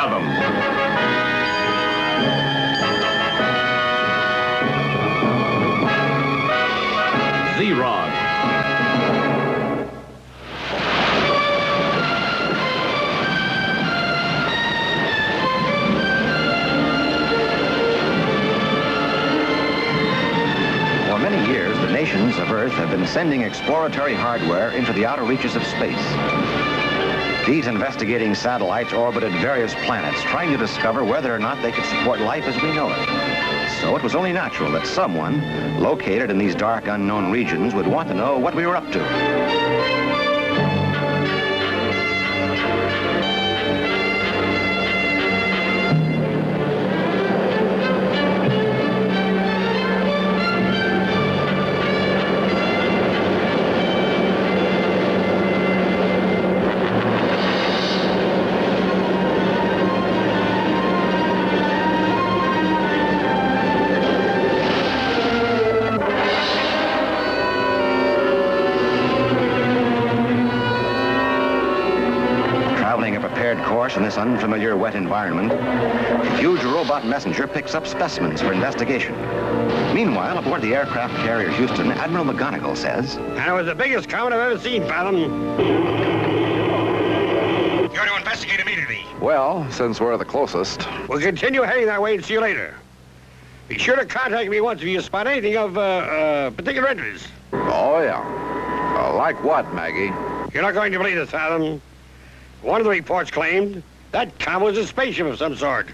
Fathom. Z-Rod. For many years, the nations of Earth have been sending exploratory hardware into the outer reaches of space. These investigating satellites orbited various planets, trying to discover whether or not they could support life as we know it. So it was only natural that someone, located in these dark, unknown regions, would want to know what we were up to. Course in this unfamiliar wet environment, a huge robot messenger picks up specimens for investigation. Meanwhile, aboard the aircraft carrier Houston, Admiral McGonagall says, "And it was the biggest comet I've ever seen, Fathom. You're to investigate immediately. Well, since we're the closest. We'll continue heading that way and see you later. Be sure to contact me once if you spot anything of particular interest." Oh, yeah. Like what, Maggie? You're not going to believe this, Fathom. One of the reports claimed that comet was a spaceship of some sort.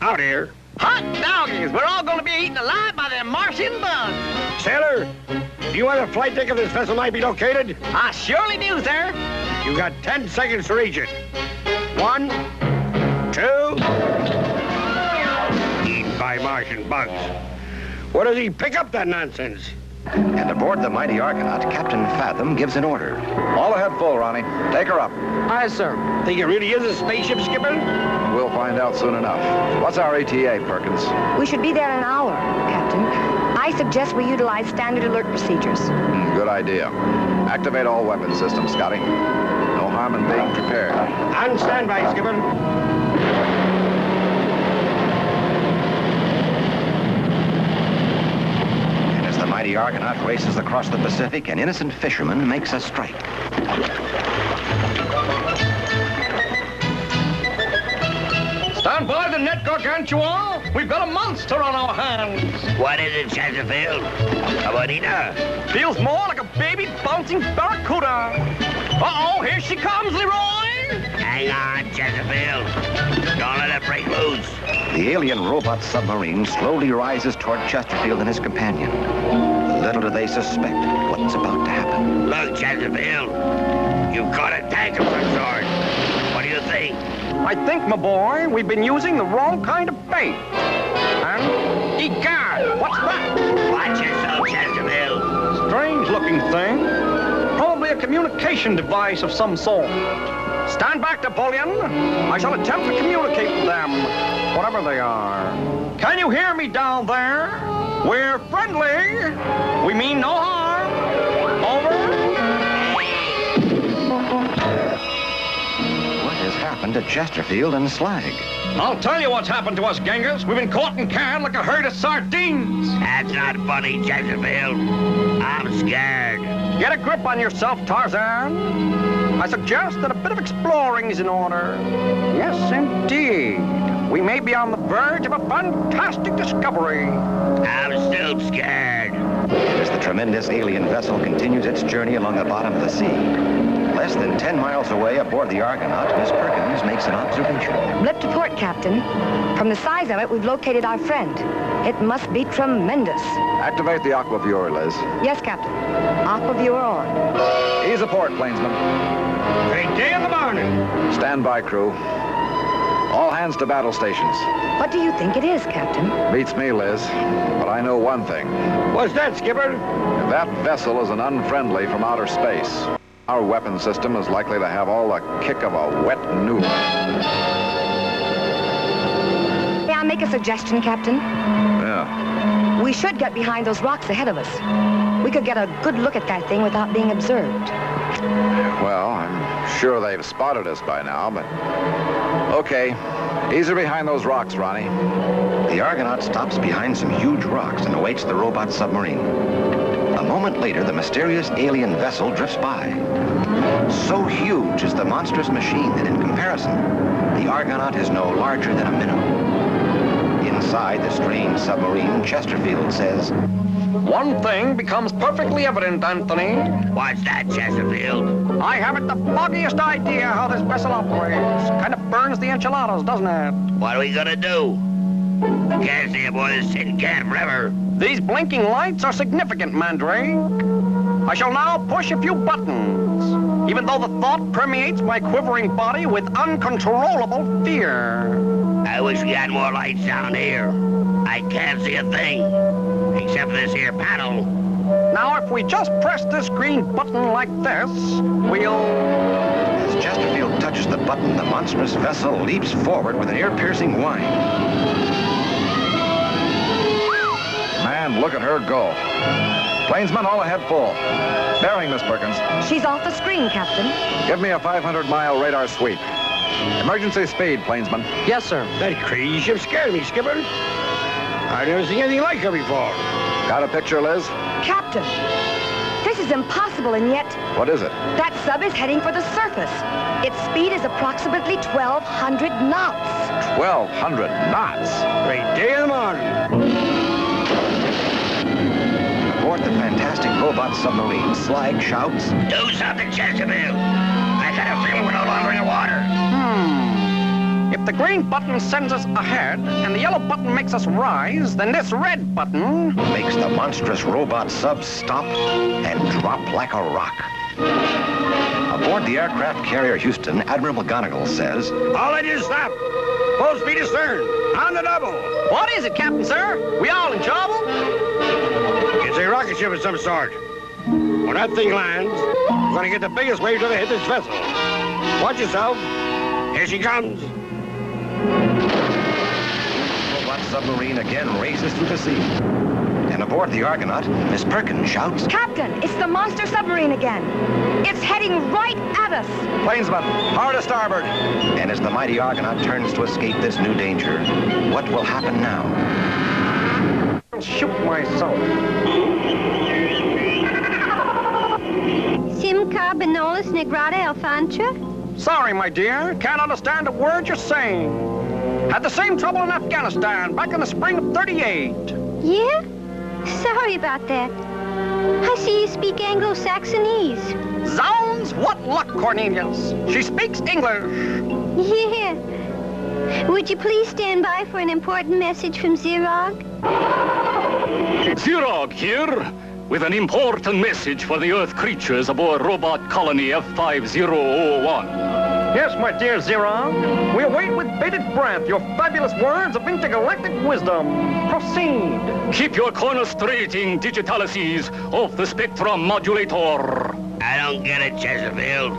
Out here. Hot doggies! We're all going to be eaten alive by them Martian bugs. Sailor, do you have a flight ticket this vessel might be located? I surely do, sir. You've got 10 seconds to reach it. 1, 2... Eaten by Martian bugs. Where does he pick up that nonsense? And aboard the mighty Argonaut, Captain Fathom gives an order. All ahead full, Ronnie. Take her up. Aye, sir. Think it really is a spaceship, Skipper? We'll find out soon enough. What's our ETA, Perkins? We should be there in an hour, Captain. I suggest we utilize standard alert procedures. Good idea. Activate all weapon systems, Scotty. No harm in being prepared. On standby, Skipper. The mighty Argonaut races across the Pacific, an innocent fisherman makes a strike. Stand by the net, gargantua. We've got a monster on our hands. What is it, Chesterfield? A bonita? Feels more like a baby bouncing barracuda. Uh-oh, here she comes, Leroy. Hang on, Chesterfield. Don't let it break loose. The alien robot submarine slowly rises toward Chesterfield and his companion. Little do they suspect what's about to happen. Look, Chesterfield, you've caught a tank of some sort. What do you think? I think, my boy, we've been using the wrong kind of bait. And, egad, what's that? Watch yourself, Chesterfield. Strange-looking thing. Probably a communication device of some sort. Stand back, Napoleon. I shall attempt to communicate with them, whatever they are. Can you hear me down there? We're friendly. We mean no harm. Over. What has happened to Chesterfield and Slag? I'll tell you what's happened to us, gangers. We've been caught and canned like a herd of sardines. That's not funny, Chesterfield. I'm scared. Get a grip on yourself, Tarzan. I suggest that a bit of exploring is in order. Yes, indeed. We may be on the verge of a fantastic discovery. I'm still scared. As the tremendous alien vessel continues its journey along the bottom of the sea, less than 10 miles away aboard the Argonaut, Miss Perkins makes an observation. Blip to port, Captain. From the size of it, we've located our friend. It must be tremendous. Activate the aquaviewer, Liz. Yes, Captain. Aquaviewer on. Ease aboard, plainsman. Great day in the morning. Stand by, crew. All hands to battle stations. What do you think it is, Captain? Beats me, Liz. But I know one thing. What's that, Skipper? If that vessel is an unfriendly from outer space, our weapon system is likely to have all the kick of a wet noodle. May I make a suggestion, Captain? Yeah. We should get behind those rocks ahead of us. We could get a good look at that thing without being observed. Well, I'm Sure, they've spotted us by now, but... Okay. Easier behind those rocks, Ronnie. The Argonaut stops behind some huge rocks and awaits the robot submarine. A moment later, the mysterious alien vessel drifts by. So huge is the monstrous machine that in comparison, the Argonaut is no larger than a minnow. Inside the strange submarine, Chesterfield says, One thing becomes perfectly evident, Anthony. What's that, Chesterfield? I haven't the foggiest idea how this vessel operates. Kind of burns the enchiladas, doesn't it? What are we gonna do? Can't stay aboard this tin can forever. These blinking lights are significant, Mandrake. I shall now push a few buttons, even though the thought permeates my quivering body with uncontrollable fear. I wish we had more lights down here. I can't see a thing, except for this here panel. Now, if we just press this green button like this, we'll... As Chesterfield touches the button, the monstrous vessel leaps forward with an ear-piercing whine. Man, look at her go. Plainsman, all ahead full. Bearing, Miss Perkins. She's off the screen, Captain. Give me a 500-mile radar sweep. Emergency speed, Plainsman. Yes, sir. That crazy ship scared me, Skipper. I've never seen anything like her before. Got a picture, Liz? Captain, this is impossible, and yet What is it? that sub is heading for the surface. Its speed is approximately 1,200 knots. 1,200 knots. Great day of the morning. Aboard the fantastic robot submarine, Slag shouts, Do something, Chesterfield. I got a feeling we're no longer in the water. If the green button sends us ahead, and the yellow button makes us rise, then this red button... makes the monstrous robot sub stop and drop like a rock. Aboard the aircraft carrier Houston, Admiral McGonigal says, All engines stop. Full speed astern. On the double. What is it, Captain, sir? We all in trouble? It's a rocket ship of some sort. When that thing lands, we're going to get the biggest waves ever hit this vessel. Watch yourself. Here she comes. The robot submarine again races through the sea. And aboard the Argonaut, Miss Perkins shouts, Captain, it's the monster submarine again. It's heading right at us. Plainsman, hard to starboard. And as the mighty Argonaut turns to escape this new danger, what will happen now? I'll shoot myself. Simca Benolis Negrata Alfantra? Sorry, my dear. Can't understand a word you're saying. Had the same trouble in Afghanistan back in the spring of '38. Yeah? Sorry about that. I see you speak Anglo-Saxonese. Zounds, what luck, Cornelius. She speaks English. Yeah. Would you please stand by for an important message from Zirog? Zirog here, with an important message for the Earth creatures aboard robot colony F5001. Yes, my dear Zirog. We await with bated breath your fabulous words of intergalactic wisdom. Proceed. Keep your corner-strating digitalices off the spectrum modulator. I don't get it, Chesterfield.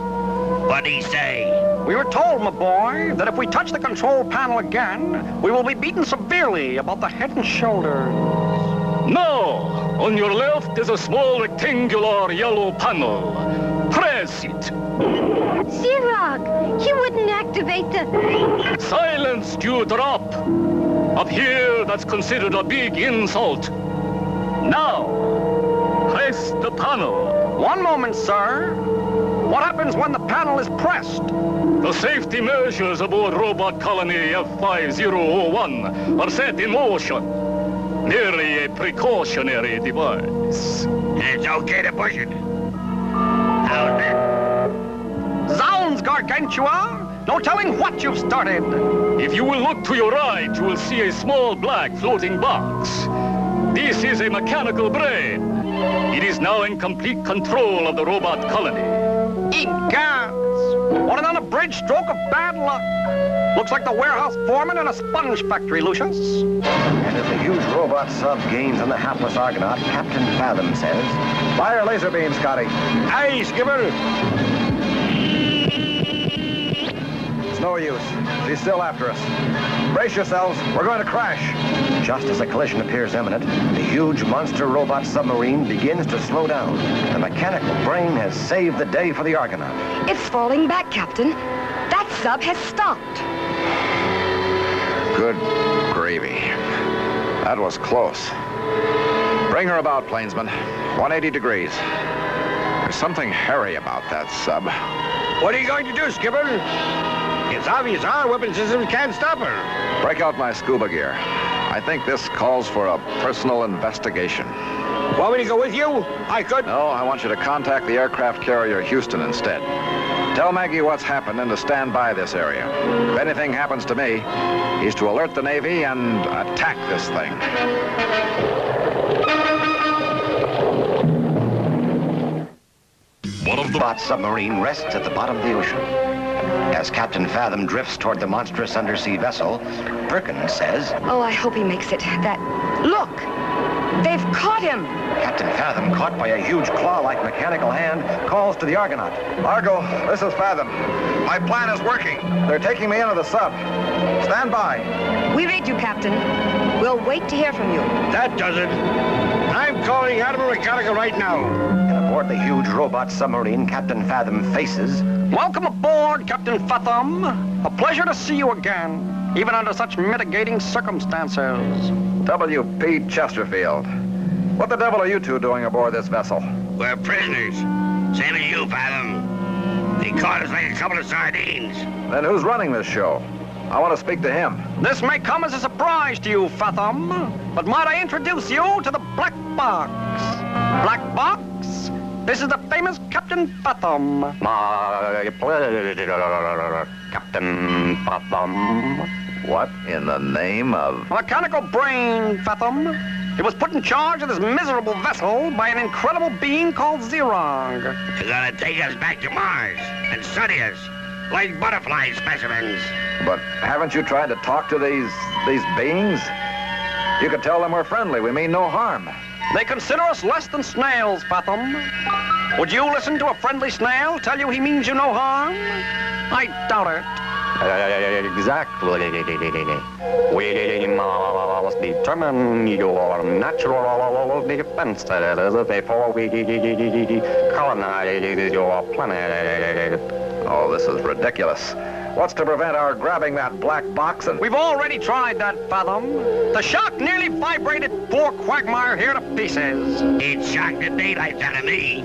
What'd he say? We were told, my boy, that if we touch the control panel again, we will be beaten severely about the head and shoulders. No! On your left is a small rectangular yellow panel. Press it. Zirog, you wouldn't activate the... Silence, you drop. Up here, that's considered a big insult. Now, press the panel. One moment, sir. What happens when the panel is pressed? The safety measures aboard robot colony F5001 are set in motion. Merely a precautionary device. It's okay to push it. How's that? Zounds, Gargantua! No telling what you've started. If you will look to your right, you will see a small black floating box. This is a mechanical brain. It is now in complete control of the robot colony. Egads! What an unabridged stroke of bad luck. Looks like the warehouse foreman in a sponge factory, Lucius. And as the huge robot sub gains on the hapless Argonaut, Captain Fathom says, Fire laser beam, Scotty. Aye, Skipper. It's no use. She's still after us. Brace yourselves. We're going to crash. Just as a collision appears imminent, the huge monster robot submarine begins to slow down. The mechanical brain has saved the day for the Argonaut. It's falling back, Captain. That sub has stopped. Good gravy. That was close. Bring her about, plainsman. 180 degrees. There's something hairy about that sub. What are you going to do, Skipper? It's obvious our weapon systems can't stop her. Break out my scuba gear. I think this calls for a personal investigation. Want me to go with you? I could. No, I want you to contact the aircraft carrier Houston instead. Tell Maggie what's happened and to stand by this area. If anything happens to me, he's to alert the Navy and attack this thing. The robot submarine rests at the bottom of the ocean. As Captain Fathom drifts toward the monstrous undersea vessel, Perkins says, Oh, I hope he makes it. Look! They've caught him! Captain Fathom, caught by a huge claw-like mechanical hand, calls to the Argonaut. Argo, this is Fathom. My plan is working. They're taking me into the sub. Stand by. We read you, Captain. We'll wait to hear from you. That does it. I'm calling Admiral Mechanical right now. And aboard the huge robot submarine, Captain Fathom faces... Welcome aboard, Captain Fathom. A pleasure to see you again, even under such mitigating circumstances. W.P. Chesterfield. What the devil are you two doing aboard this vessel? We're prisoners. Same as you, Fathom. They caught us like a couple of sardines. Then who's running this show? I want to speak to him. This may come as a surprise to you, Fathom, but might I introduce you to the Black Box? Black Box? This is the famous Captain Fathom. My pleasure, Captain Fathom. What in the name of... Mechanical brain, Fathom. He was put in charge of this miserable vessel by an incredible being called Zerog. They're gonna take us back to Mars and study us like butterfly specimens. But haven't you tried to talk to these beings? You could tell them we're friendly. We mean no harm. They consider us less than snails, Fathom. Would you listen to a friendly snail tell you he means you no harm? I doubt it. Exactly. We must determine your natural defenses before we colonize your planet. Oh, this is ridiculous. What's to prevent our grabbing that black box and... We've already tried that, Fathom. The shock nearly vibrated poor Quagmire here to pieces. It shocked the daylights out of me.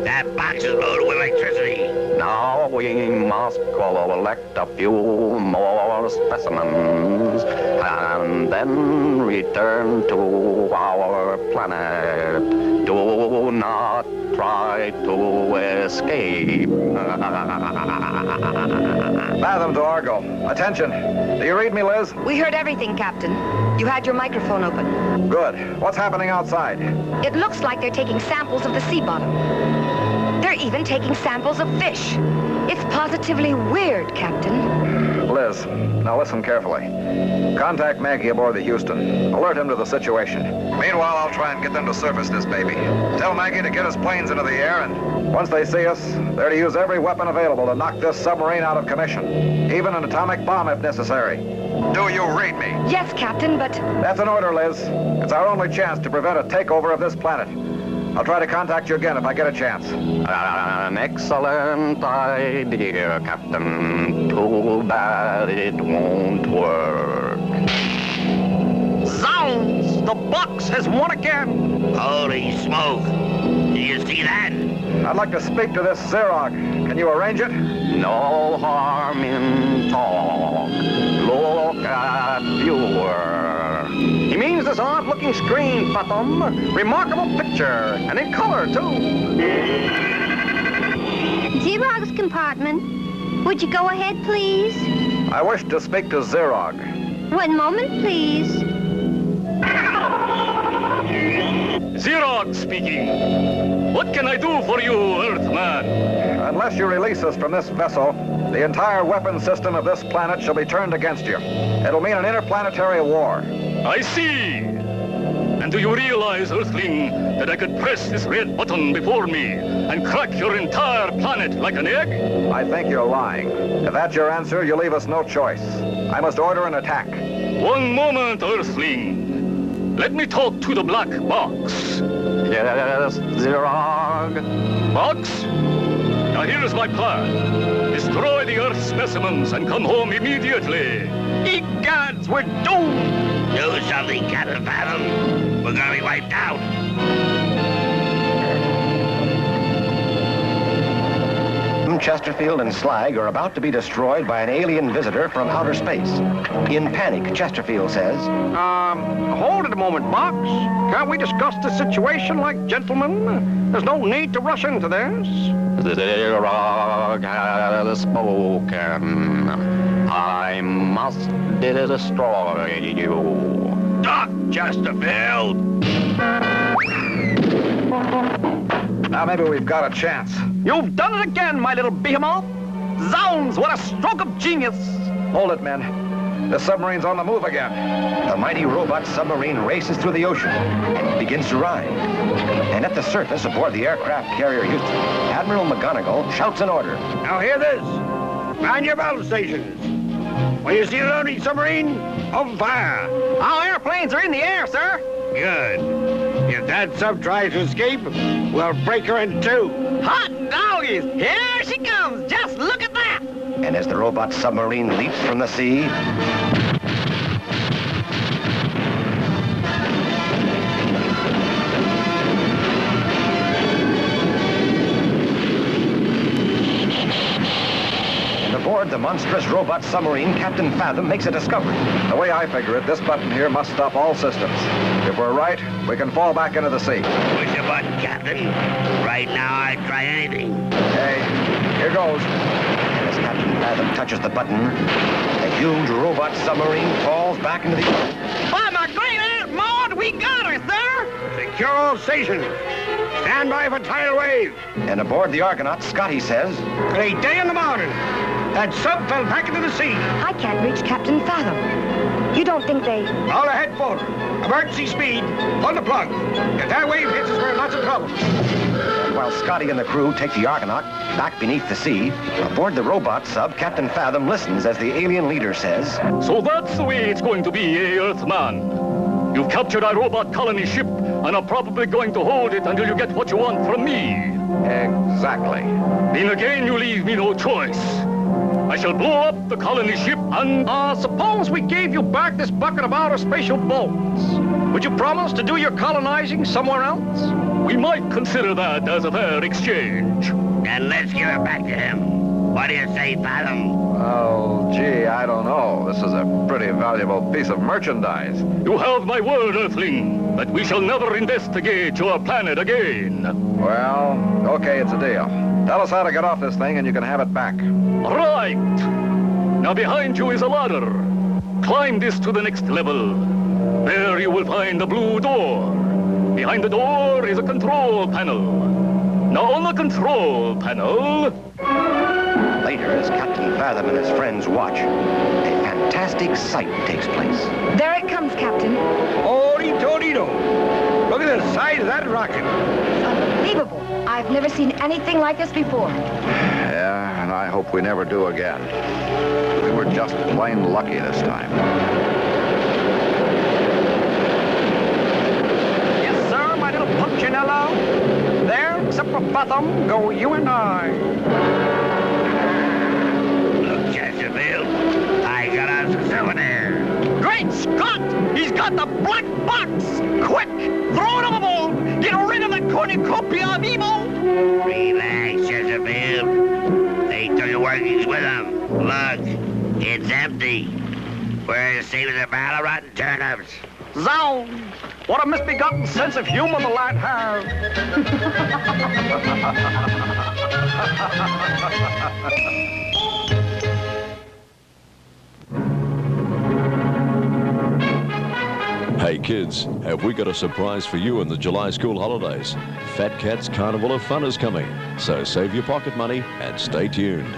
That box is loaded with electricity. Now we must collect a few more specimens and then return to our planet. Do not try to escape. Fathom to Argo. Attention. Do you read me, Liz? We heard everything, Captain. You had your microphone open. Good. What's happening outside? It looks like they're taking samples of the sea bottom. They're even taking samples of fish. It's positively weird, Captain. Liz, now listen carefully. Contact Maggie aboard the Houston. Alert him to the situation. Meanwhile, I'll try and get them to surface this baby. Tell Maggie to get his planes into the air, and once they see us, they're to use every weapon available to knock this submarine out of commission. Even an atomic bomb if necessary. Do you read me? Yes, Captain, but... That's an order, Liz. It's our only chance to prevent a takeover of this planet. I'll try to contact you again if I get a chance. An excellent idea, Captain. Too bad it won't work. Zounds! The box has won again. Holy smoke. Do you see that? I'd like to speak to this Zerog. Can you arrange it? No harm in talk. Look at viewer. He means this odd-looking screen, Fathom. Remarkable picture, and in color, too. Zerog's compartment. Would you go ahead, please? I wish to speak to Zerog. 1 moment, please. Zerog speaking. What can I do for you, Earthman? Unless you release us from this vessel, the entire weapon system of this planet shall be turned against you. It'll mean an interplanetary war. I see. And do you realize, Earthling, that I could press this red button before me and crack your entire planet like an egg? I think you're lying. If that's your answer, you leave us no choice. I must order an attack. One moment, Earthling. Let me talk to the black box. Yes, Zerog. Box? Now here's my plan. Destroy the Earth specimens and come home immediately. Egads, we're doomed. Do something, Captain Fathom. We're gonna be wiped out. Chesterfield and Slag are about to be destroyed by an alien visitor from outer space. In panic, Chesterfield says, Hold it a moment, Box. Can't we discuss the situation like gentlemen? There's no need to rush into this. Zerog has spoken. I must destroy you. Doc Chesterfield! Now maybe we've got a chance. You've done it again, my little behemoth. Zounds, what a stroke of genius. Hold it, men. The submarine's on the move again. the mighty robot submarine races through the ocean and begins to rise. And at the surface aboard the aircraft carrier Houston, Admiral McGonagall shouts an order. Now hear this. Mind your battle stations. When you see a loading submarine, open fire. Our airplanes are in the air, sir. Good. If that sub tries to escape, we'll break her in two. Hot doggies! Here she comes! Just look at that! And as the robot submarine leaps from the sea, aboard the monstrous robot submarine, Captain Fathom makes a discovery. The way I figure it, this button here must stop all systems. If we're right, we can fall back into the sea. Push the button, Captain. Right now, I'd try anything. Okay, here goes. And as Captain Fathom touches the button, the huge robot submarine falls back into the ocean. By my great Aunt Maud, we got her, sir! Secure all stations. Stand by for tidal wave. And aboard the Argonaut, Scotty says, Great day in the morning. That sub fell back into the sea. I can't reach Captain Fathom. You don't think they... All ahead, forward. Emergency speed. Pull the plug. If that wave hits us, we're in lots of trouble. And while Scotty and the crew take the Argonaut back beneath the sea, aboard the robot sub, Captain Fathom listens as the alien leader says, So that's the way it's going to be, Earthman. You've captured our robot colony ship and are probably going to hold it until you get what you want from me. Exactly. Then again, you leave me no choice. I shall blow up the colony ship and... Suppose we gave you back this bucket of outer spatial bolts. Would you promise to do your colonizing somewhere else? We might consider that as a fair exchange. And let's give it back to him. What do you say, Fathom? Oh, gee, I don't know. This is a pretty valuable piece of merchandise. You have my word, Earthling, that we shall never investigate your planet again. Well, okay, it's a deal. Tell us how to get off this thing and you can have it back. Right. Now behind you is a ladder. Climb this to the next level. There you will find the blue door. Behind the door is a control panel. Now on the control panel... Later, as Captain Fathom and his friends watch, a fantastic sight takes place. There it comes, Captain. Holy Toledo. Look at the size of that rocket. Unbelievable. I've never seen anything like this before. Yeah, and I hope we never do again. We were just plain lucky this time. Yes, sir, my little Punchinello. There, except for Fathom, go you and I. Look, Chesterfield, I got us a souvenir. Great Scott! He's got the black box! Quick! Throw it overboard! Get rid of the cornucopia of evil! Relax, Chesterfield. They took the workings with them. Look, it's empty. We're as safe as a barrel of rotten turnips. Zounds! What a misbegotten sense of humor the lad has! Hey kids, have we got a surprise for you in the July school holidays? Fat Cat's Carnival of Fun is coming, so save your pocket money and stay tuned.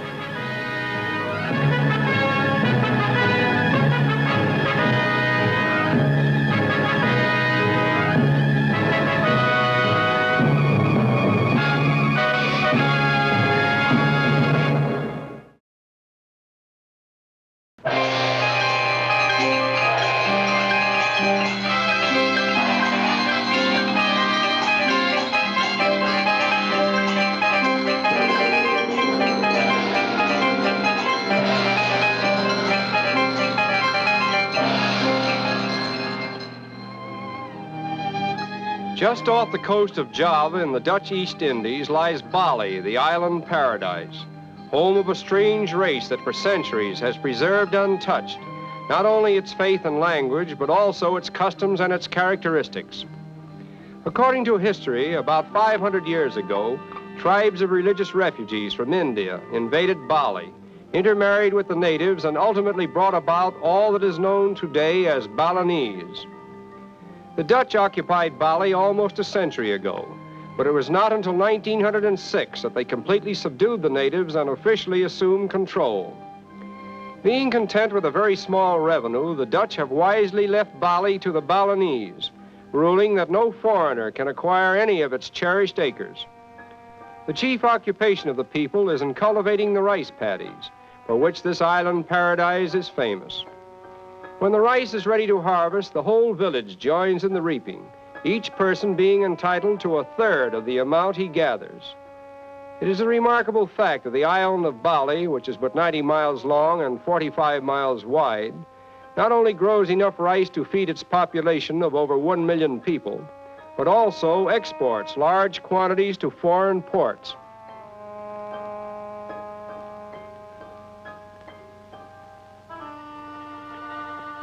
Just off the coast of Java in the Dutch East Indies lies Bali, the island paradise, home of a strange race that for centuries has preserved untouched not only its faith and language, but also its customs and its characteristics. According to history, about 500 years ago, tribes of religious refugees from India invaded Bali, intermarried with the natives, and ultimately brought about all that is known today as Balinese. The Dutch occupied Bali almost a century ago, but it was not until 1906 that they completely subdued the natives and officially assumed control. Being content with a very small revenue, the Dutch have wisely left Bali to the Balinese, ruling that no foreigner can acquire any of its cherished acres. The chief occupation of the people is in cultivating the rice paddies, for which this island paradise is famous. When the rice is ready to harvest, the whole village joins in the reaping, each person being entitled to a third of the amount he gathers. It is a remarkable fact that the island of Bali, which is but 90 miles long and 45 miles wide, not only grows enough rice to feed its population of over 1 million people, but also exports large quantities to foreign ports.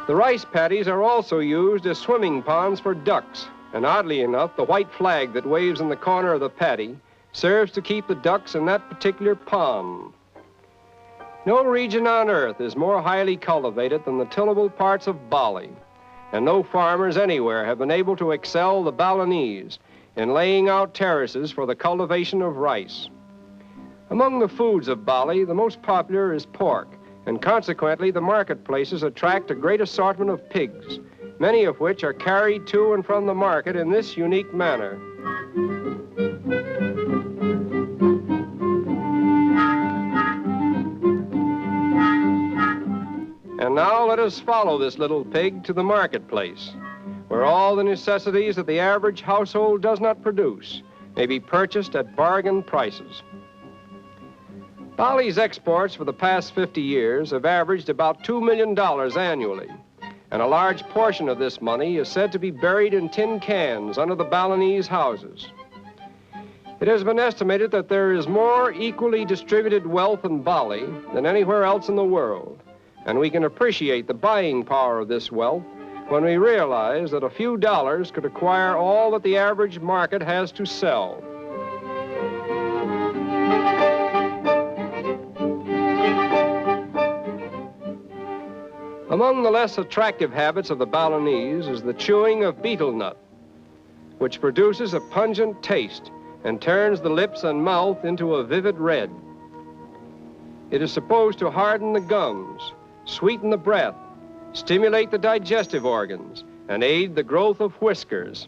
The rice paddies are also used as swimming ponds for ducks, and oddly enough, the white flag that waves in the corner of the paddy serves to keep the ducks in that particular pond. No region on earth is more highly cultivated than the tillable parts of Bali, and no farmers anywhere have been able to excel the Balinese in laying out terraces for the cultivation of rice. Among the foods of Bali, the most popular is pork, and consequently the marketplaces attract a great assortment of pigs, many of which are carried to and from the market in this unique manner. And now let us follow this little pig to the marketplace, where all the necessities that the average household does not produce may be purchased at bargain prices. Bali's exports for the past 50 years have averaged about $2 million annually, and a large portion of this money is said to be buried in tin cans under the Balinese houses. It has been estimated that there is more equally distributed wealth in Bali than anywhere else in the world, and we can appreciate the buying power of this wealth when we realize that a few dollars could acquire all that the average market has to sell. Among the less attractive habits of the Balinese is the chewing of betel nut, which produces a pungent taste and turns the lips and mouth into a vivid red. It is supposed to harden the gums, sweeten the breath, stimulate the digestive organs, and aid the growth of whiskers.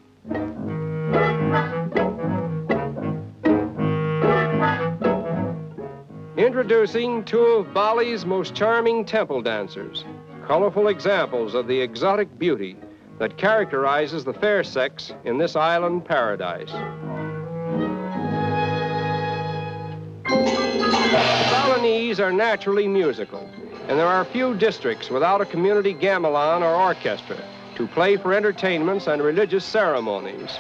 Introducing two of Bali's most charming temple dancers, colorful examples of the exotic beauty that characterizes the fair sex in this island paradise. The Balinese are naturally musical, and there are few districts without a community gamelan or orchestra to play for entertainments and religious ceremonies.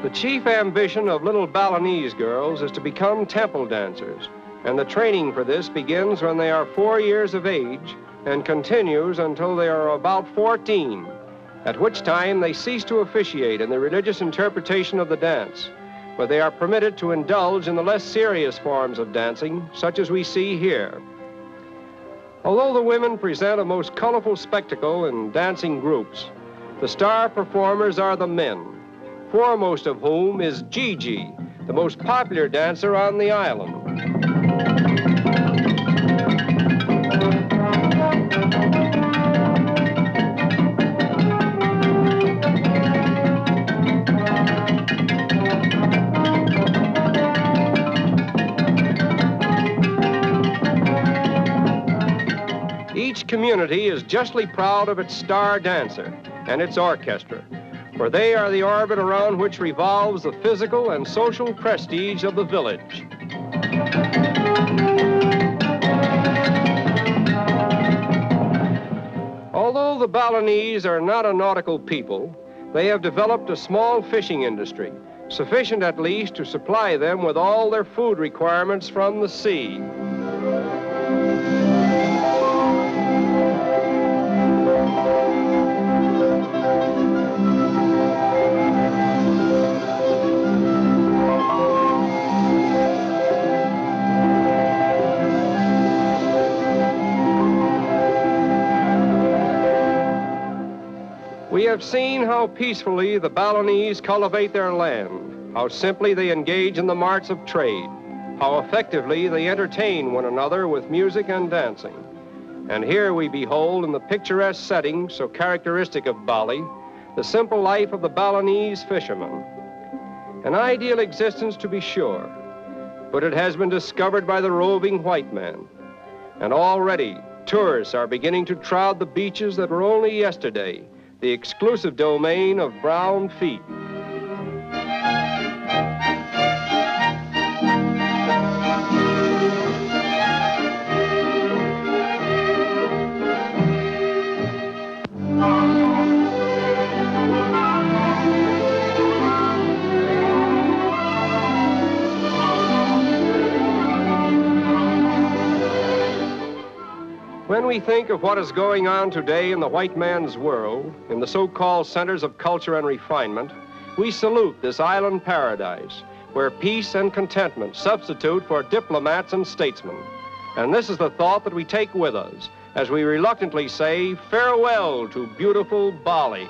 The chief ambition of little Balinese girls is to become temple dancers, and the training for this begins when they are 4 years of age and continues until they are about 14. at which time they cease to officiate in the religious interpretation of the dance, where they are permitted to indulge in the less serious forms of dancing, such as we see here. Although the women present a most colorful spectacle in dancing groups, the star performers are the men, foremost of whom is Gigi, the most popular dancer on the island. Each community is justly proud of its star dancer and its orchestra, for they are the orbit around which revolves the physical and social prestige of the village. Although the Balinese are not a nautical people, they have developed a small fishing industry, sufficient at least to supply them with all their food requirements from the sea. We have seen how peacefully the Balinese cultivate their land, how simply they engage in the marts of trade, how effectively they entertain one another with music and dancing. And here we behold in the picturesque setting so characteristic of Bali, the simple life of the Balinese fisherman. An ideal existence to be sure, but it has been discovered by the roving white man. And already tourists are beginning to trod the beaches that were only yesterday the exclusive domain of brown feet. When we think of what is going on today in the white man's world, in the so-called centers of culture and refinement, we salute this island paradise, where peace and contentment substitute for diplomats and statesmen. And this is the thought that we take with us as we reluctantly say farewell to beautiful Bali.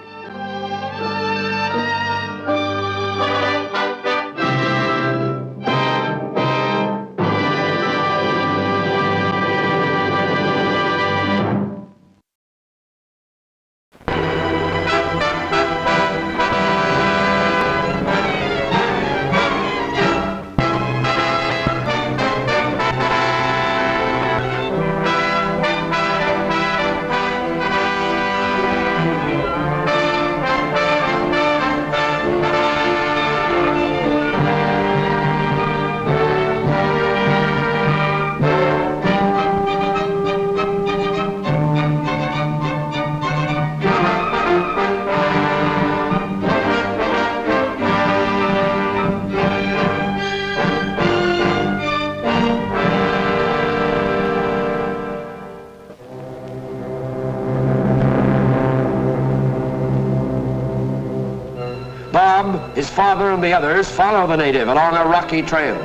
His father and the others follow the native along a rocky trail.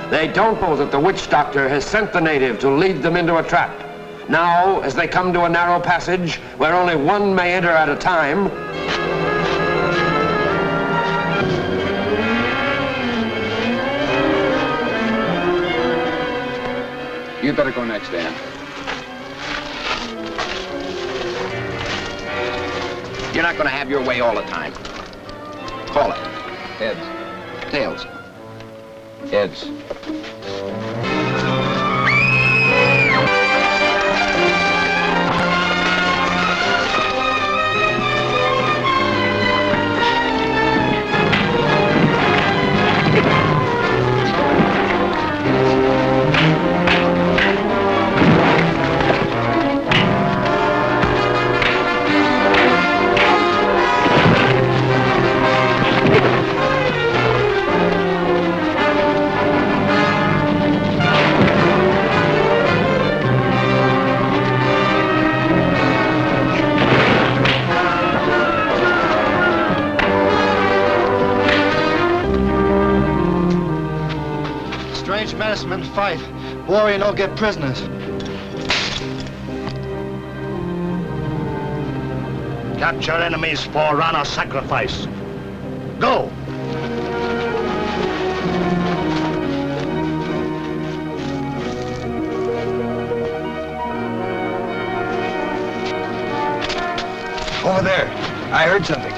They don't know that the witch doctor has sent the native to lead them into a trap. Now, as they come to a narrow passage where only one may enter at a time, you'd better go next, Dan. You're not going to have your way all the time. Call it. Heads. Tails. Heads. Strange medicine fight. Worry no get prisoners. Capture enemies for Rana sacrifice. Go! Over there. I heard something.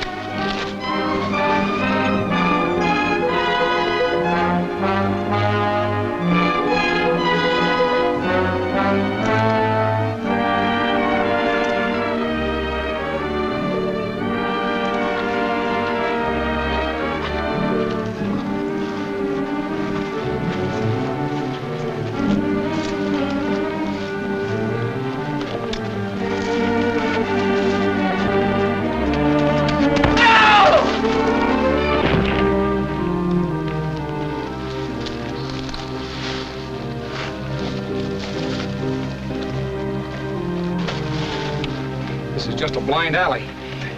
Just a blind alley.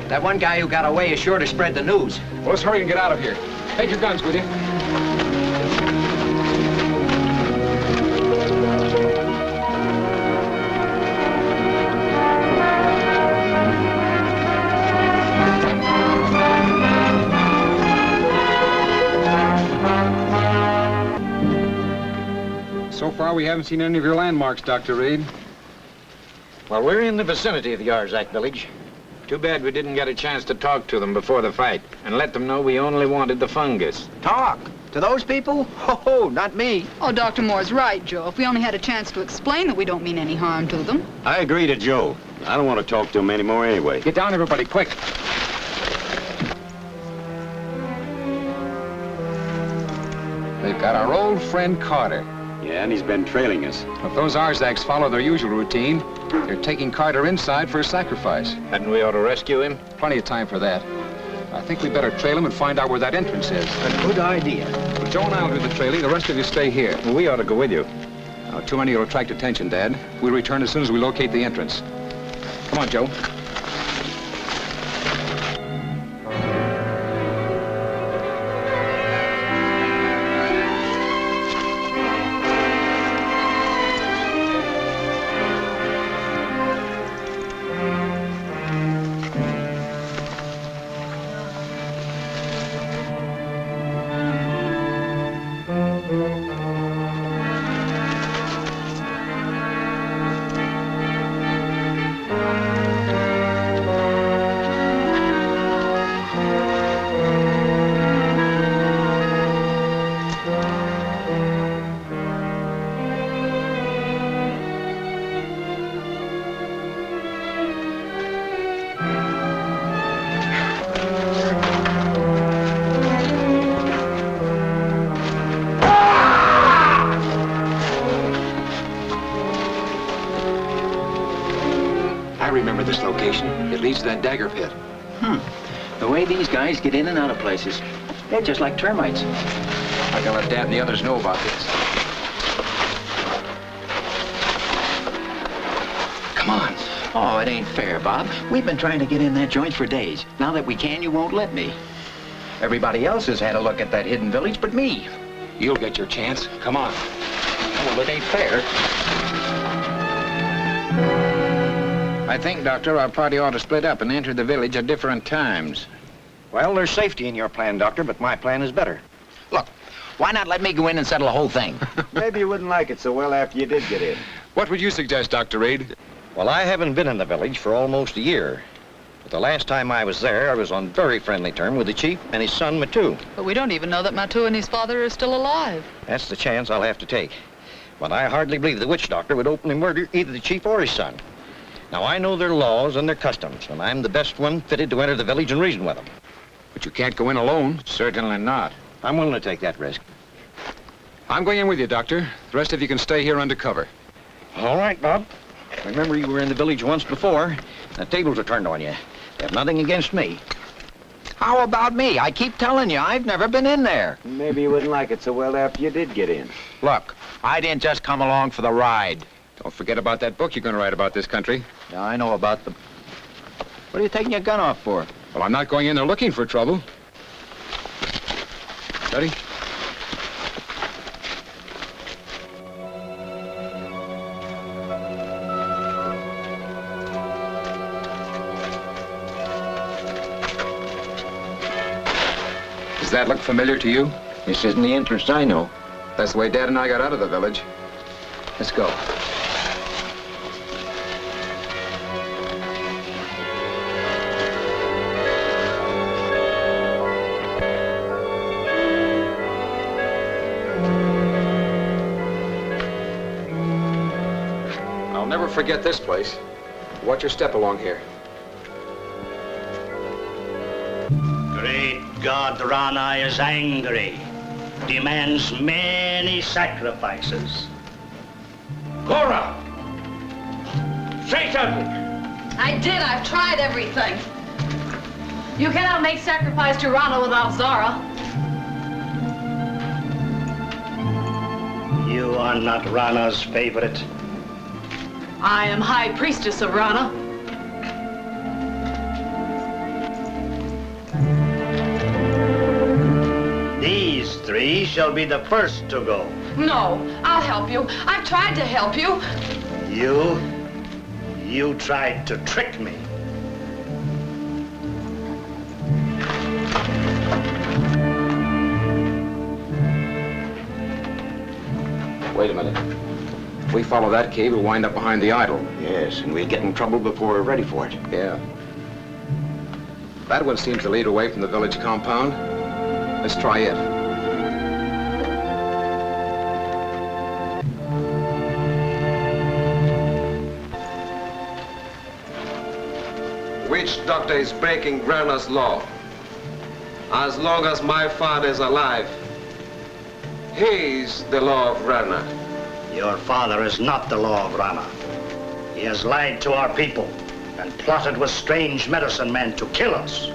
That one guy who got away is sure to spread the news. Well, let's hurry and get out of here. Take your guns with you. So far, we haven't seen any of your landmarks, Dr. Reed. Well, we're in the vicinity of the Arzak village. Too bad we didn't get a chance to talk to them before the fight and let them know we only wanted the fungus. Talk? To those people? Oh, not me. Oh, Dr. Moore's right, Joe. If we only had a chance to explain that we don't mean any harm to them. I agree to Joe. I don't want to talk to him anymore anyway. Get down, everybody, quick. They've got our old friend Carter. Yeah, and he's been trailing us. If those Arzaks follow their usual routine, they're taking Carter inside for a sacrifice. Hadn't we ought to rescue him? Plenty of time for that. I think we better trail him and find out where that entrance is. A good idea. Well, Joe and I'll do the trailing. The rest of you stay here. Well, we ought to go with you. Too many will attract attention, Dad. We'll return as soon as we locate the entrance. Come on, Joe. Remember this location? It leads to that dagger pit. The way these guys get in and out of places, they're just like termites. I gotta let Dad and the others know about this. Come on. Oh, it ain't fair, Bob. We've been trying to get in that joint for days. Now that we can, you won't let me. Everybody else has had a look at that hidden village but me. You'll get your chance. Come on. Well, it ain't fair. I think, Doctor, our party ought to split up and enter the village at different times. Well, there's safety in your plan, Doctor, but my plan is better. Look, why not let me go in and settle the whole thing? Maybe you wouldn't like it so well after you did get in. What would you suggest, Dr. Reed? Well, I haven't been in the village for almost a year. But the last time I was there, I was on very friendly terms with the chief and his son, Matu. But we don't even know that Matu and his father are still alive. That's the chance I'll have to take. But I hardly believe the witch doctor would openly murder either the chief or his son. Now, I know their laws and their customs, and I'm the best one fitted to enter the village and reason with them. But you can't go in alone. Certainly not. I'm willing to take that risk. I'm going in with you, Doctor. The rest of you can stay here undercover. All right, Bob. Remember, you were in the village once before. The tables are turned on you. They have nothing against me. How about me? I keep telling you, I've never been in there. Maybe you wouldn't like it so well after you did get in. Look, I didn't just come along for the ride. Don't forget about that book you're going to write about this country. Yeah, I know about the... What are you taking your gun off for? Well, I'm not going in there looking for trouble. Ready? that look familiar to you? This isn't the entrance I know. That's the way Dad and I got out of the village. Let's go. I'll never forget this place. Watch your step along here. Great God, Rana is angry. Demands many sacrifices. Cora! Say something! I did. I've tried everything. You cannot make sacrifice to Rana without Zara. You are not Rana's favorite. I am High Priestess of Rana. These three shall be the first to go. No, I'll help you. I've tried to help you. You tried to trick me. Wait a minute. If we follow that cave, we'll wind up behind the idol. Yes, and we'll get in trouble before we're ready for it. Yeah. That one seems to lead away from the village compound. Let's try it. Witch doctor is breaking Rana's law. As long as my father is alive, he is the law of Rana. Your father is not the law of Rana. He has lied to our people and plotted with strange medicine men to kill us.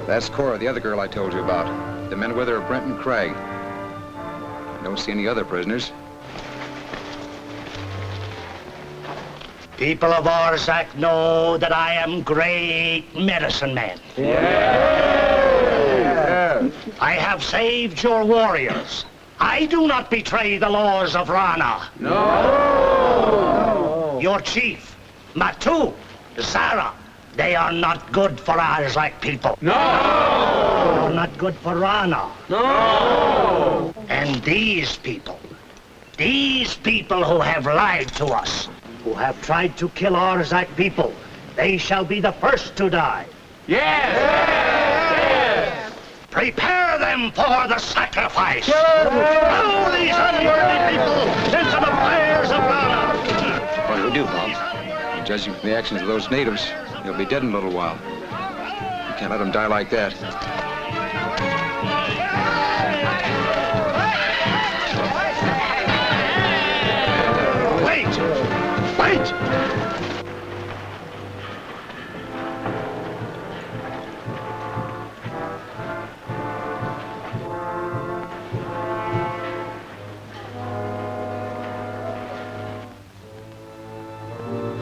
That's Cora, the other girl I told you about. The men with her are Brent and Craig. Don't see any other prisoners. People of Arzak know that I am great medicine man. Yeah. I have saved your warriors. I do not betray the laws of Rana. No. Your chief, Matu, Zara, they are not good for Arzak people. No. They are not good for Rana. No. And these people who have lied to us, who have tried to kill Arzak people, they shall be the first to die. Yes. Yes. Prepare them for the sacrifice. Throw these unworthy people into the fires of Rana. What do we do, Bob? Judging from the actions of those natives, they'll be dead in a little while. You can't let them die like that. Wait! Wait!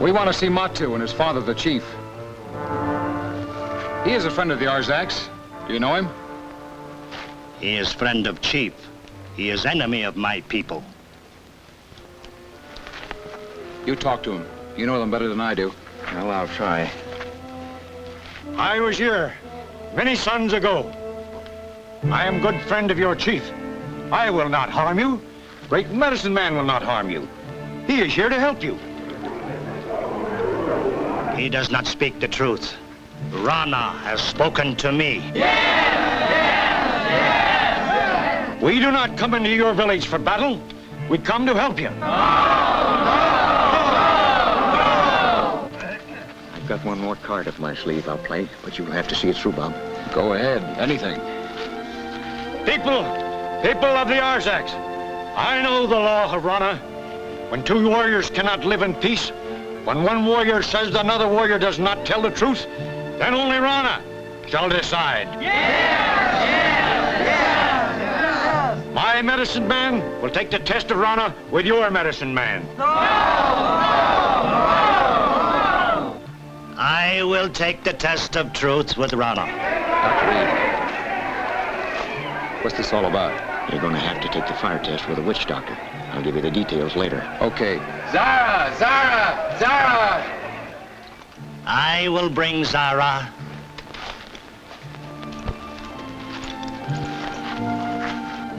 We want to see Matu and his father, the chief. He is a friend of the Arzaks. Do you know him? He is friend of chief. He is enemy of my people. You talk to him. You know them better than I do. Well, I'll try. I was here many suns ago. I am good friend of your chief. I will not harm you. Great medicine man will not harm you. He is here to help you. He does not speak the truth. Rana has spoken to me. Yes! We do not come into your village for battle. We come to help you. I've got one more card up my sleeve I'll play, but you'll have to see it through, Bob. Go ahead. Anything. People of the Arzaks, I know the law of Rana. When two warriors cannot live in peace, when one warrior says another warrior does not tell the truth, then only Rana shall decide. My medicine man will take the test of Rana with your medicine man. I will take the test of truth with Rana. Dr. Reed, what's this all about? You're going to have to take the fire test with a witch doctor. I'll give you the details later. Okay. Zara! Zara! Zara! I will bring Zara.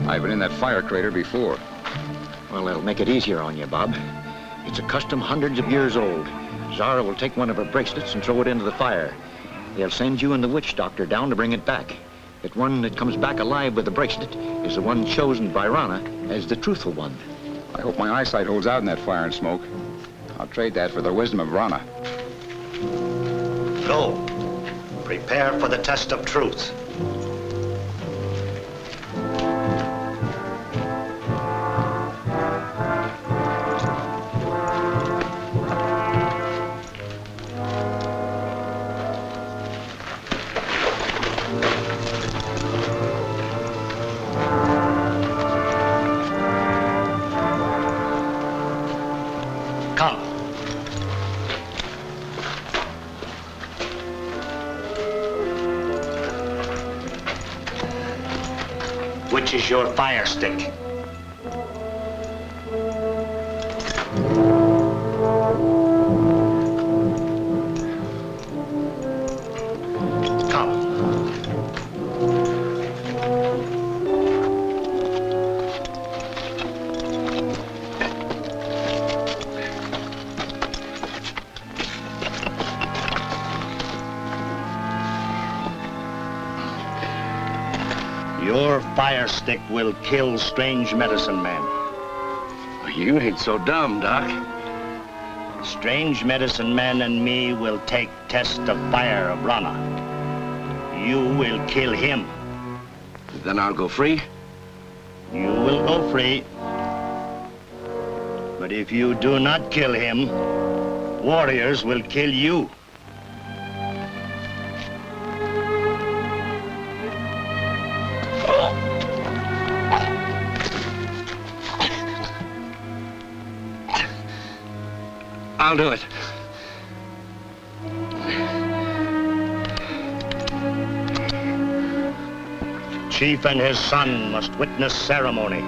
I've been in that fire crater before. Well, that'll make it easier on you, Bob. It's a custom hundreds of years old. Zara will take one of her bracelets and throw it into the fire. They'll send you and the witch doctor down to bring it back. The one that comes back alive with the bracelet is the one chosen by Rana as the truthful one. I hope my eyesight holds out in that fire and smoke. I'll trade that for the wisdom of Rana. Go. Prepare for the test of truth. Come. Which is your fire stick? Come. Your fire stick will kill strange medicine man. You ain't so dumb, Doc. Strange medicine man and me will take test of fire of Rana. You will kill him. Then I'll go free? You will go free. But if you do not kill him, warriors will kill you. I'll do it. Chief and his son must witness ceremony.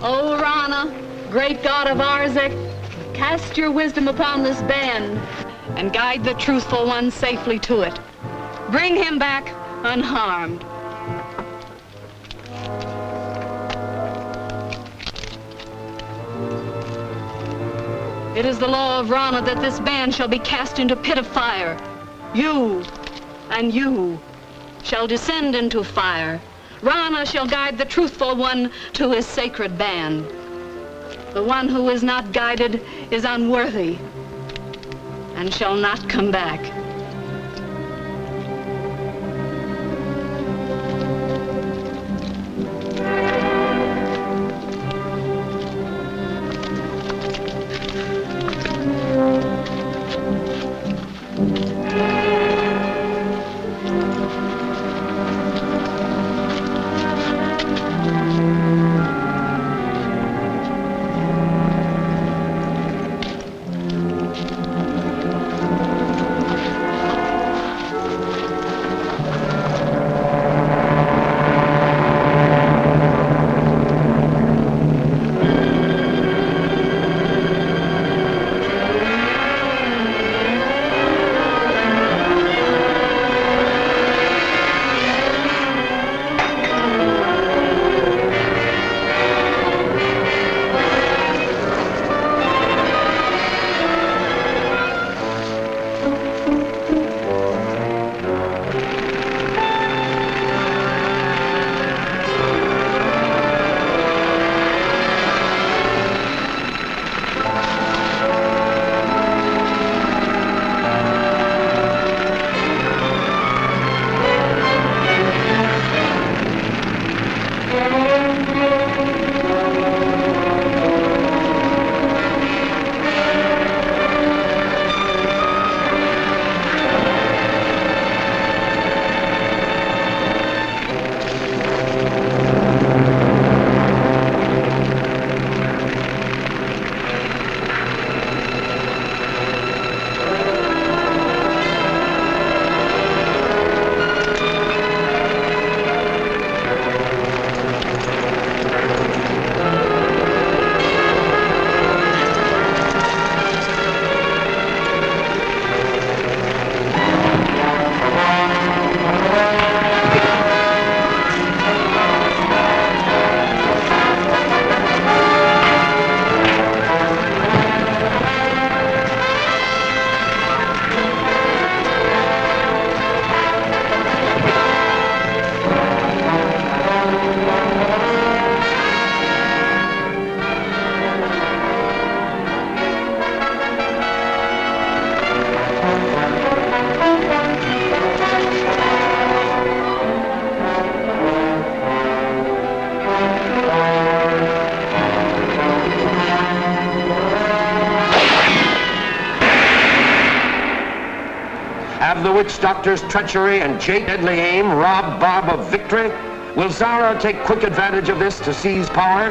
O Rana, great god of Arzek, cast your wisdom upon this band and guide the truthful one safely to it. Bring him back unharmed. It is the law of Rana that this band shall be cast into pit of fire. You and you shall descend into fire. Rana shall guide the truthful one to his sacred band. The one who is not guided is unworthy and shall not come back. doctor's treachery and Jake deadly aim rob Bob of victory? Will Zara take quick advantage of this to seize power?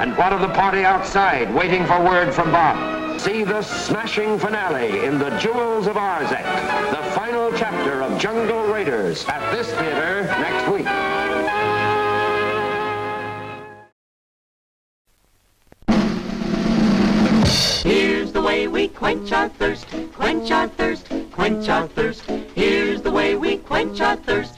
And what of the party outside waiting for word from Bob? See the smashing finale in The Jewels of Arzek, the final chapter of Jungle Raiders, at this theater next week. Here's the way we quench our thirst, quench our thirst, quench our thirst. Here's the way we quench our thirst.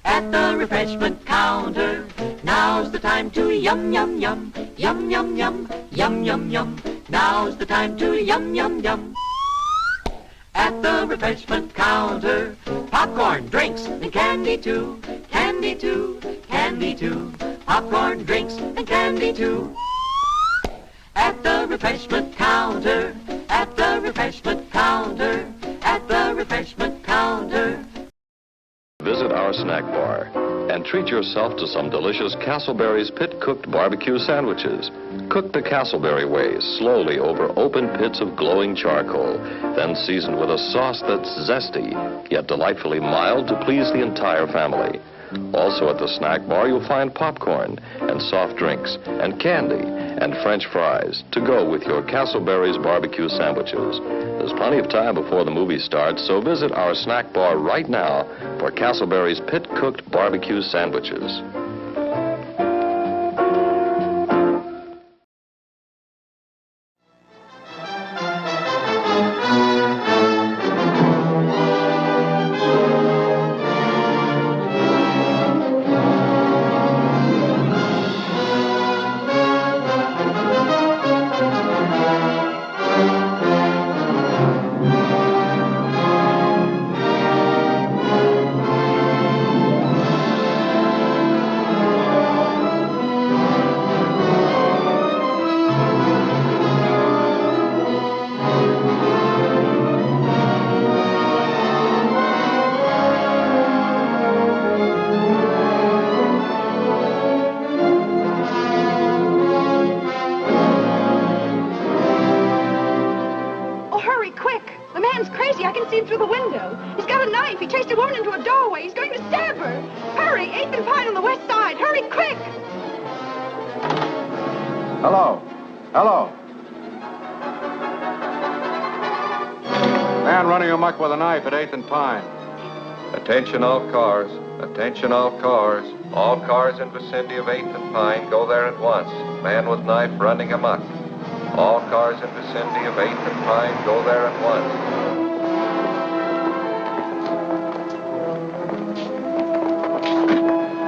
At the refreshment counter, now's the time to yum, yum, yum, yum, yum, yum, yum, yum, yum. Now's the time to yum, yum, yum. At the refreshment counter, popcorn, drinks, and candy too, candy too, candy too. Popcorn, drinks, and candy too. At the refreshment counter, at the refreshment counter, at the refreshment counter. Visit our snack bar and treat yourself to some delicious Castleberry's pit-cooked barbecue sandwiches. Cooked the Castleberry way, slowly over open pits of glowing charcoal, then seasoned with a sauce that's zesty, yet delightfully mild to please the entire family. Also at the snack bar, you'll find popcorn and soft drinks and candy and French fries to go with your Castleberry's barbecue sandwiches. There's plenty of time before the movie starts, so visit our snack bar right now for Castleberry's pit-cooked barbecue sandwiches. Hello. Hello. Man running amok with a knife at 8th and Pine. Attention all cars. Attention all cars. All cars in vicinity of 8th and Pine, go there at once. Man with knife running amok. All cars in vicinity of 8th and Pine, go there at once.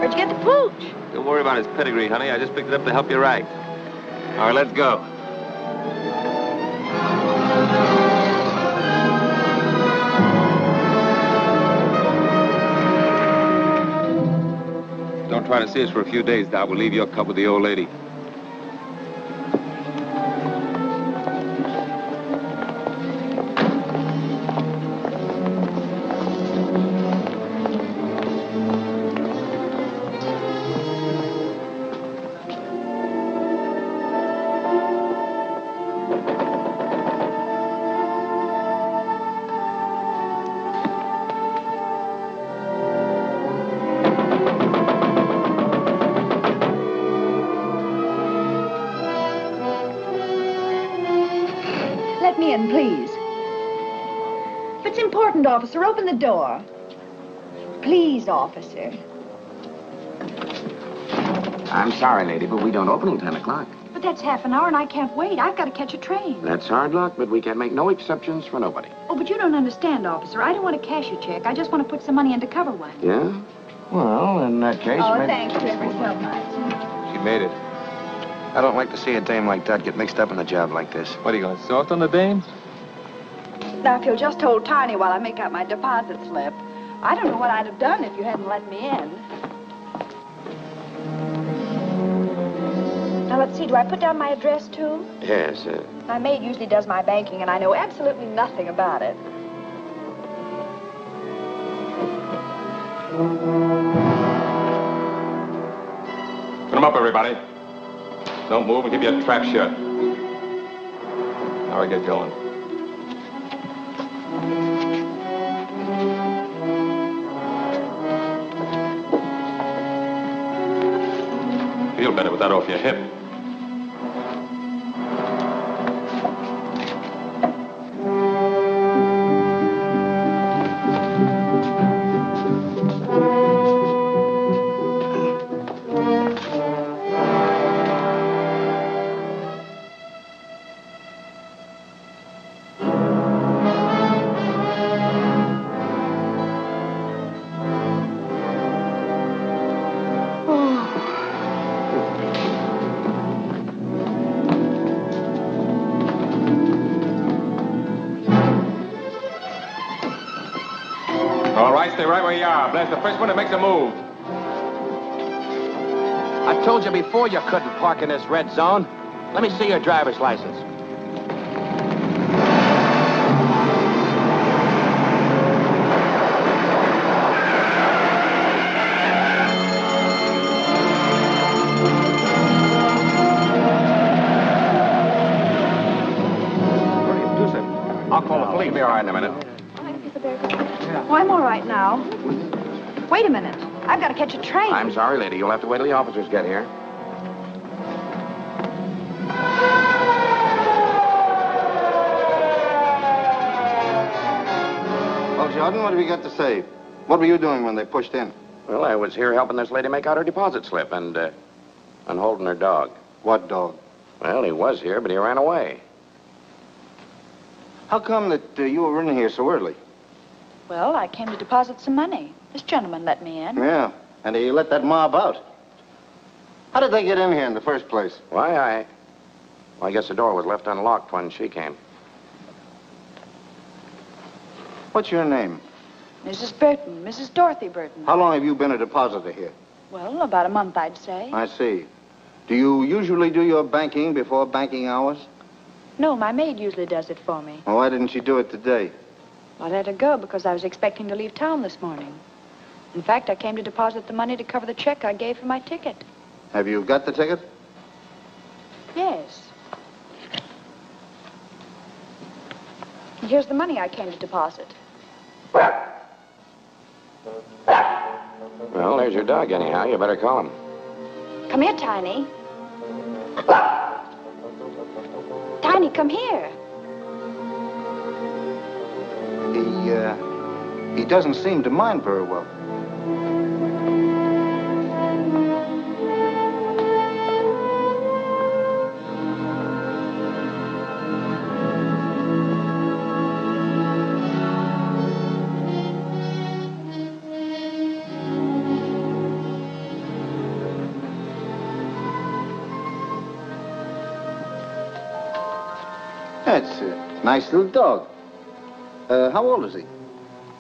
Where'd you get the pooch? Don't worry about his pedigree, honey. I just picked it up to help you right. All right, let's go. Don't try to see us for a few days, Doc. We'll leave you a cup with the old lady. Please. If it's important, officer, open the door. Please, officer. I'm sorry, lady, but we don't open until 10 o'clock. But that's half an hour and I can't wait. I've got to catch a train. That's hard luck, but we can make no exceptions for nobody. Oh, but you don't understand, officer. I don't want to cash a check. I just want to put some money in to cover one. Yeah? Well, in that case, Oh, maybe... thanks ever so much. She made it. I don't like to see a dame like that get mixed up in a job like this. What, are you going to soft on the dame? Now, if you'll just hold Tiny while I make out my deposit slip. I don't know what I'd have done if you hadn't let me in. Now, let's see. Do I put down my address, too? Yes, My maid usually does my banking, and I know absolutely nothing about it. Put them up, everybody. Don't move and keep your trap shut. Now we get going. feel better with that off your hip. All right, stay right where you are. Blast the first one that makes a move. I told you before you couldn't park in this red zone. Let me see your driver's license. I'll call the police. You'll be all right in a minute. Oh, I'm all right now. Wait a minute. I've got to catch a train. I'm sorry, lady. You'll have to wait till the officers get here. Well, Jordan, what have you got to say? What were you doing when they pushed in? Well, I was here helping this lady make out her deposit slip and holding her dog. What dog? Well, he was here, but he ran away. How come that you were in here so early? Well, I came to deposit some money. This gentleman let me in. Yeah, and you let that mob out. How did they get in here in the first place? Why, I guess the door was left unlocked when she came. What's your name? Mrs. Burton, Mrs. Dorothy Burton. How long have you been a depositor here? Well, about a month, I'd say. I see. Do you usually do your banking before banking hours? No, my maid usually does it for me. Well, why didn't she do it today? I let her go because I was expecting to leave town this morning. In fact, I came to deposit the money to cover the check I gave for my ticket. Have you got the ticket? Yes. And here's the money I came to deposit. Well, there's your dog anyhow. You better call him. Come here, Tiny. Tiny, come here. He doesn't seem to mind very well. That's a nice little dog. How old is he?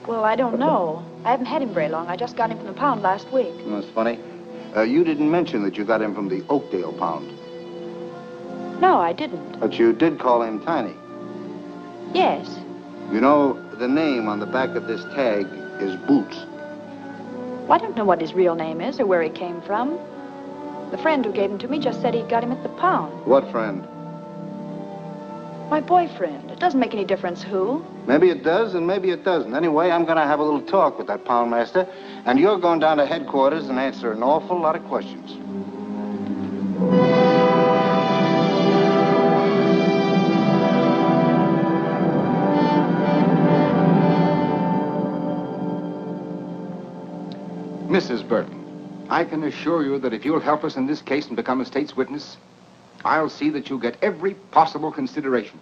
Well, I don't know. I haven't had him very long. I just got him from the pound last week. That's funny. You didn't mention that you got him from the Oakdale pound. No, I didn't. But you did call him Tiny. Yes. You know, the name on the back of this tag is Boots. Well, I don't know what his real name is or where he came from. The friend who gave him to me just said he got him at the pound. What friend? My boyfriend. It doesn't make any difference who. Maybe it does and maybe it doesn't. Anyway, I'm going to have a little talk with that poundmaster, and you're going down to headquarters and answer an awful lot of questions. Mrs. Burton, I can assure you that if you'll help us in this case and become a state's witness, I'll see that you get every possible consideration.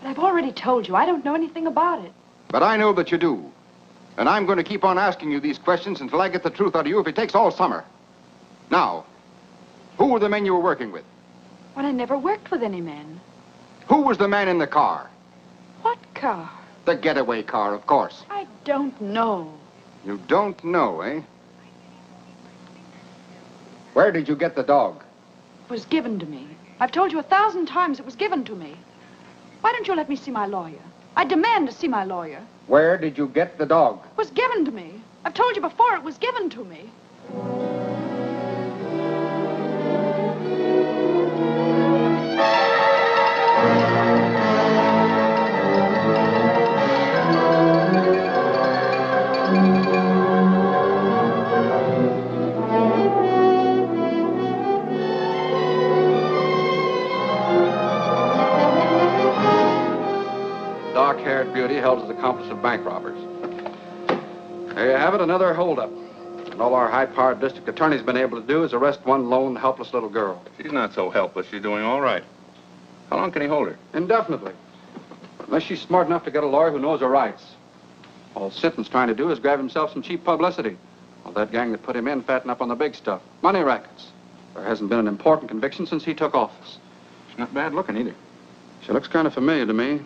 But I've already told you, I don't know anything about it. But I know that you do. And I'm going to keep on asking you these questions until I get the truth out of you if it takes all summer. Now, who were the men you were working with? Well, I never worked with any men. Who was the man in the car? What car? The getaway car, of course. I don't know. You don't know, eh? Where did you get the dog? It was given to me. I've told you 1,000 times it was given to me. Why don't you let me see my lawyer? I demand to see my lawyer. Where did you get the dog? It was given to me. I've told you before it was given to me. themselves as accomplices of bank robbers. There you have it, another holdup. And all our high-powered district attorney's been able to do is arrest one lone, helpless little girl. She's not so helpless. She's doing all right. How long can he hold her? Indefinitely. Unless she's smart enough to get a lawyer who knows her rights. All Sinton's trying to do is grab himself some cheap publicity. Well, that gang that put him in fatten up on the big stuff. Money rackets. There hasn't been an important conviction since he took office. She's not bad looking either. She looks kind of familiar to me.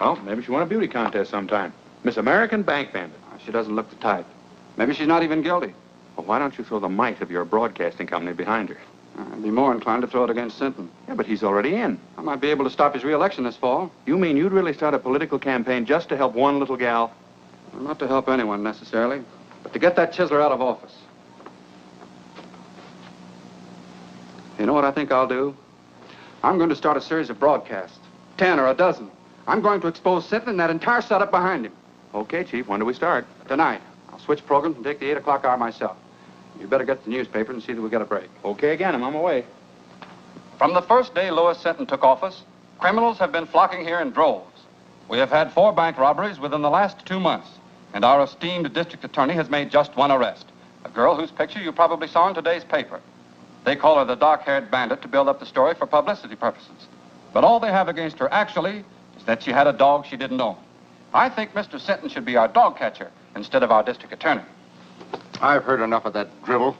Well, maybe she won a beauty contest sometime. Miss American Bank Bandit. She doesn't look the type. Maybe she's not even guilty. Well, why don't you throw the might of your broadcasting company behind her? I'd be more inclined to throw it against Sinton. Yeah, but he's already in. I might be able to stop his re-election this fall. You mean you'd really start a political campaign just to help one little gal? Well, not to help anyone, necessarily, but to get that chiseler out of office. You know what I think I'll do? I'm going to start a series of broadcasts. 10 or a dozen. I'm going to expose Sinton and that entire setup behind him. Okay, Chief. When do we start? Tonight. I'll switch programs and take the 8 o'clock hour myself. You better get the newspaper and see that we get a break. Okay, again. I'm on my way. From the first day Louis Sinton took office, criminals have been flocking here in droves. We have had 4 bank robberies within the last 2 months, and our esteemed district attorney has made just one arrest. A girl whose picture you probably saw in today's paper. They call her the dark-haired bandit to build up the story for publicity purposes. But all they have against her, actually, is that she had a dog she didn't own. I think Mr. Sinton should be our dog catcher instead of our district attorney. I've heard enough of that drivel.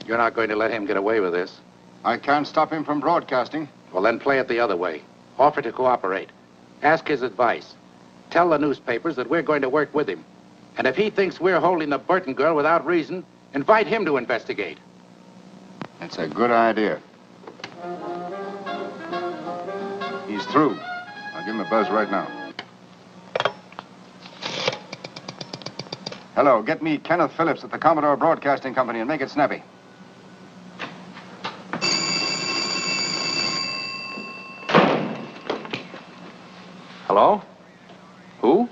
You're not going to let him get away with this. I can't stop him from broadcasting. Well, then play it the other way. Offer to cooperate. Ask his advice. Tell the newspapers that we're going to work with him. And if he thinks we're holding the Burton girl without reason, invite him to investigate. That's a good idea. He's through. I'll give him a buzz right now. Hello, get me Kenneth Phillips at the Commodore Broadcasting Company and make it snappy. Hello? Who?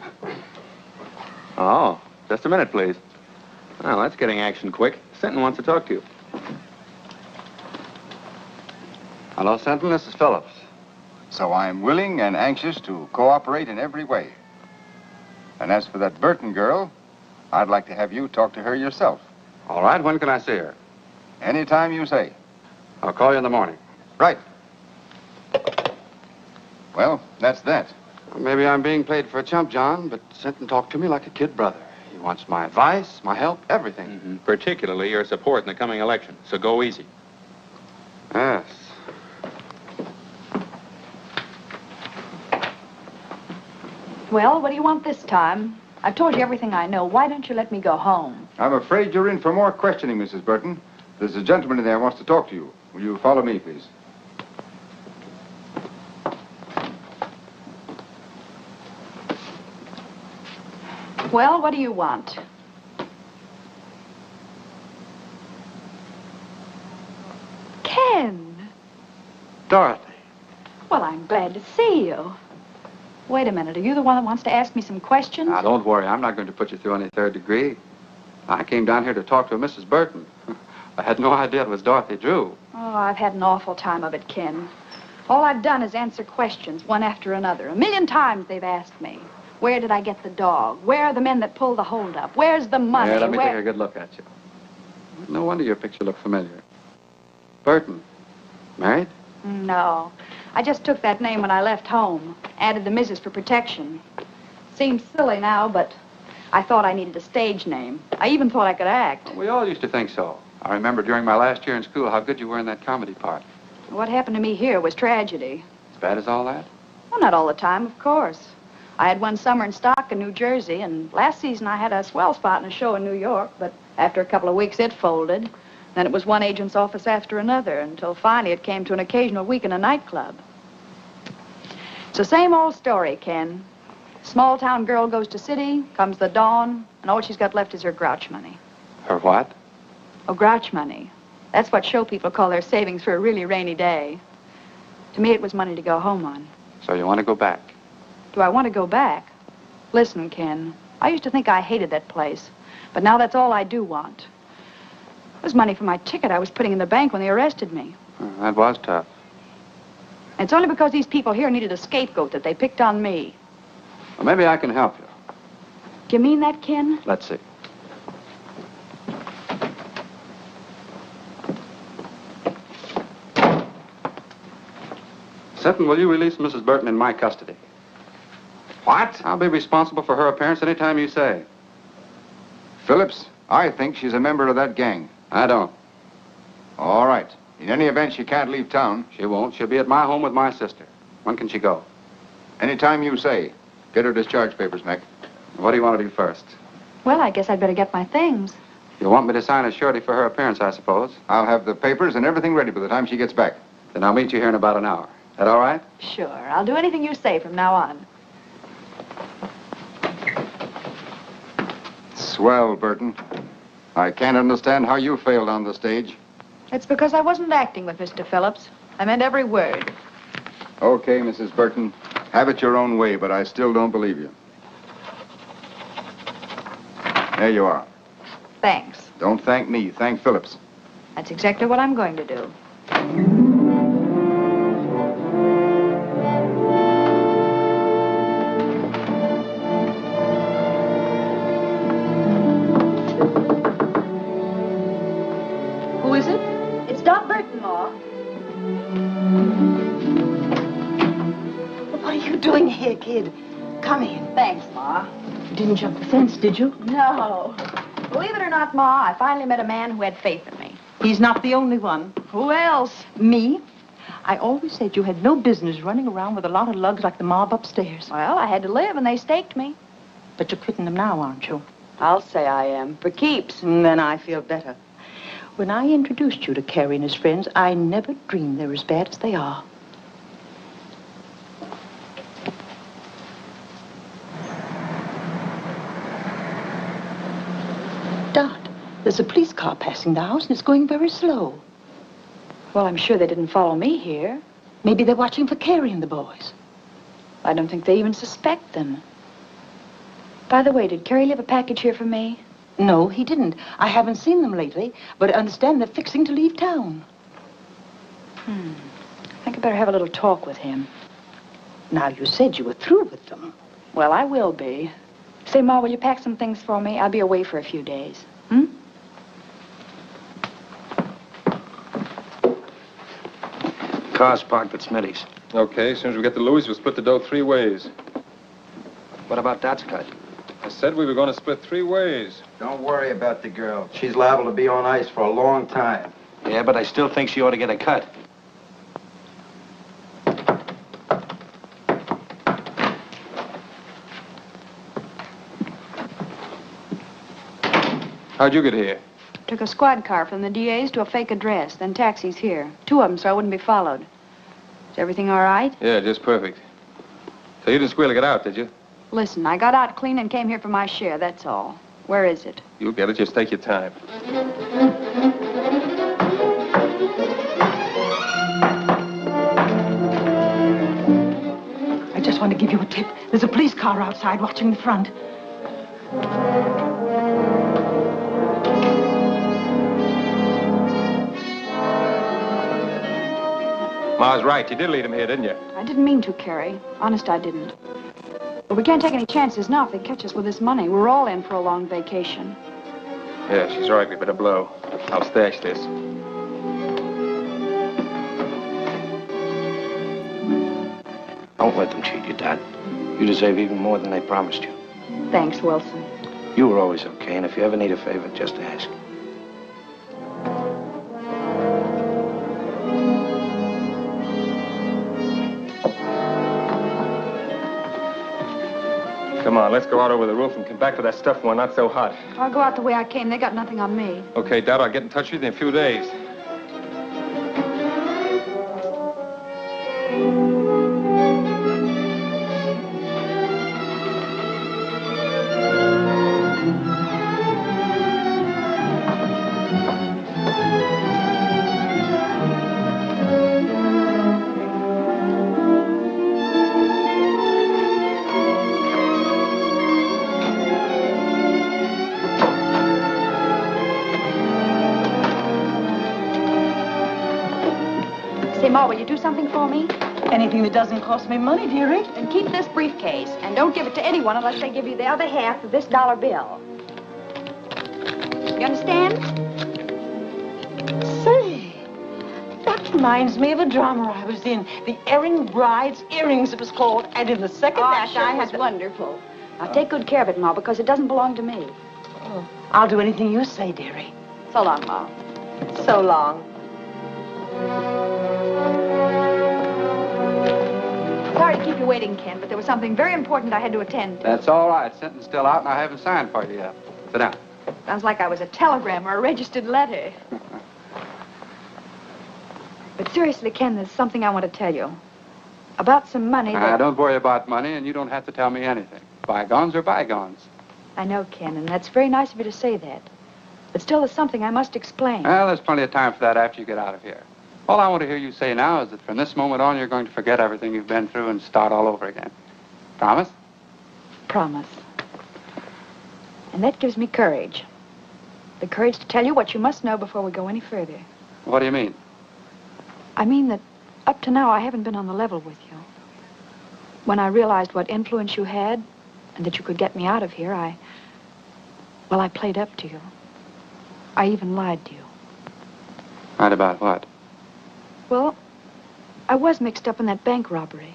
Oh, just a minute, please. Well, that's getting action quick. Sinton wants to talk to you. Hello, Sinton. This is Phillips. So I'm willing and anxious to cooperate in every way. And as for that Burton girl, I'd like to have you talk to her yourself. All right. When can I see her? Anytime you say. I'll call you in the morning. Right. Well, that's that. Well, maybe I'm being played for a chump, John, but Sinton talked to me like a kid brother. He wants my advice, my help, everything. Mm-hmm. Particularly your support in the coming election. So go easy. Yes. Well, what do you want this time? I've told you everything I know. Why don't you let me go home? I'm afraid you're in for more questioning, Mrs. Burton. There's a gentleman in there who wants to talk to you. Will you follow me, please? Well, what do you want? Ken. Dorothy. Well, I'm glad to see you. Wait a minute. Are you the one that wants to ask me some questions? Now, don't worry. I'm not going to put you through any third degree. I came down here to talk to Mrs. Burton. I had no idea it was Dorothy Drew. Oh, I've had an awful time of it, Ken. All I've done is answer questions, one after another. 1,000,000 times they've asked me. Where did I get the dog? Where are the men that pulled the holdup? Where's the money? Yeah, let me take a good look at you. No wonder your picture looked familiar. Burton. Married? No. I just took that name when I left home. Added the Mrs. for protection. Seems silly now, but I thought I needed a stage name. I even thought I could act. Well, we all used to think so. I remember during my last year in school how good you were in that comedy part. What happened to me here was tragedy. As bad as all that? Well, not all the time, of course. I had one summer in Stockton, New Jersey, and last season I had a swell spot in a show in New York, but after a couple of weeks it folded. Then it was one agent's office after another, until finally it came to an occasional week in a nightclub. It's the same old story, Ken. Small town girl goes to city, comes the dawn, and all she's got left is her grouch money. Her what? Oh, grouch money. That's what show people call their savings for a really rainy day. To me, it was money to go home on. So you want to go back? Do I want to go back? Listen, Ken, I used to think I hated that place, but now that's all I do want. It was money for my ticket I was putting in the bank when they arrested me. That was tough. And it's only because these people here needed a scapegoat that they picked on me. Well, maybe I can help you. Do you mean that, Ken? Let's see. Seton, will you release Mrs. Burton in my custody? What? I'll be responsible for her appearance any time you say. Phillips, I think she's a member of that gang. I don't. All right. In any event, she can't leave town. She won't. She'll be at my home with my sister. When can she go? Anytime you say. Get her discharge papers, Mac. What do you want to do first? Well, I guess I'd better get my things. You want me to sign a surety for her appearance, I suppose? I'll have the papers and everything ready by the time she gets back. Then I'll meet you here in about an hour. That all right? Sure. I'll do anything you say from now on. Swell, Burton. I can't understand how you failed on the stage. It's because I wasn't acting with Mr. Phillips. I meant every word. Okay, Mrs. Burton. Have it your own way, but I still don't believe you. There you are. Thanks. Don't thank me. Thank Phillips. That's exactly what I'm going to do. Who is it? It's Doc Burton, Ma. What are you doing here, kid? Come in. Thanks, Ma. You didn't jump the fence, did you? No. Believe it or not, Ma, I finally met a man who had faith in me. He's not the only one. Who else? Me? I always said you had no business running around with a lot of lugs like the mob upstairs. Well, I had to live, and they staked me. But you're quitting them now, aren't you? I'll say I am. For keeps. Then I feel better. When I introduced you to Carrie and his friends, I never dreamed they're as bad as they are. Dot, there's a police car passing the house, and it's going very slow. Well, I'm sure they didn't follow me here. Maybe they're watching for Carrie and the boys. I don't think they even suspect them. By the way, did Carrie leave a package here for me? No, he didn't. I haven't seen them lately, but I understand they're fixing to leave town. I think I better have a little talk with him. Now, you said you were through with them. Well, I will be. Say, Ma, will you pack some things for me? I'll be away for a few days. Car's parked at Smitty's. Okay, as soon as we get to Louis, we'll split the dough 3 ways. What about Dot's cut? I said we were going to split 3 ways. Don't worry about the girl. She's liable to be on ice for a long time. Yeah, but I still think she ought to get a cut. How'd you get here? Took a squad car from the DA's to a fake address, then taxis here. 2 of them, so I wouldn't be followed. Is everything all right? Yeah, just perfect. So you didn't squeal to get out, did you? Listen, I got out clean and came here for my share, that's all. Where is it? You'll get it, just take your time. I just want to give you a tip. There's a police car outside watching the front. Ma's right. You did lead him here, didn't you? I didn't mean to, Carrie. Honest, I didn't. But we can't take any chances now if they catch us with this money. We're all in for a long vacation. Yeah, she's right. We better blow. I'll stash this. Don't let them cheat you, Dad. You deserve even more than they promised you. Thanks, Wilson. You were always okay, and if you ever need a favor, just ask. Come on, let's go out over the roof and come back to that stuff when not so hot. I'll go out the way I came. They got nothing on me. Okay, Dad, I'll get in touch with you in a few days. Say, Ma, will you do something for me? Anything that doesn't cost me money, dearie. Then keep this briefcase, and don't give it to anyone unless they give you the other half of this dollar bill. You understand? Say, that reminds me of a drama I was in. The Erring Bride's Earrings, it was called. And in the second act, Sure, I it was had wonderful. Now, take good care of it, Ma, because it doesn't belong to me. Oh, I'll do anything you say, dearie. So long, Ma. So long. Sorry to keep you waiting, Ken, but there was something very important I had to attend to. That's all right. Sentence still out, and I haven't signed for you yet. Sit down. Sounds like I was a telegram or a registered letter. But seriously, Ken, there's something I want to tell you. About some money that... Don't worry about money, and you don't have to tell me anything. Bygones are bygones. I know, Ken, and that's very nice of you to say that. But still, there's something I must explain. Well, there's plenty of time for that after you get out of here. All I want to hear you say now is that from this moment on, you're going to forget everything you've been through and start all over again. Promise? Promise. And that gives me courage. The courage to tell you what you must know before we go any further. What do you mean? I mean that up to now, I haven't been on the level with you. When I realized what influence you had and that you could get me out of here, I played up to you. I even lied to you. Lied about what? Well, I was mixed up in that bank robbery.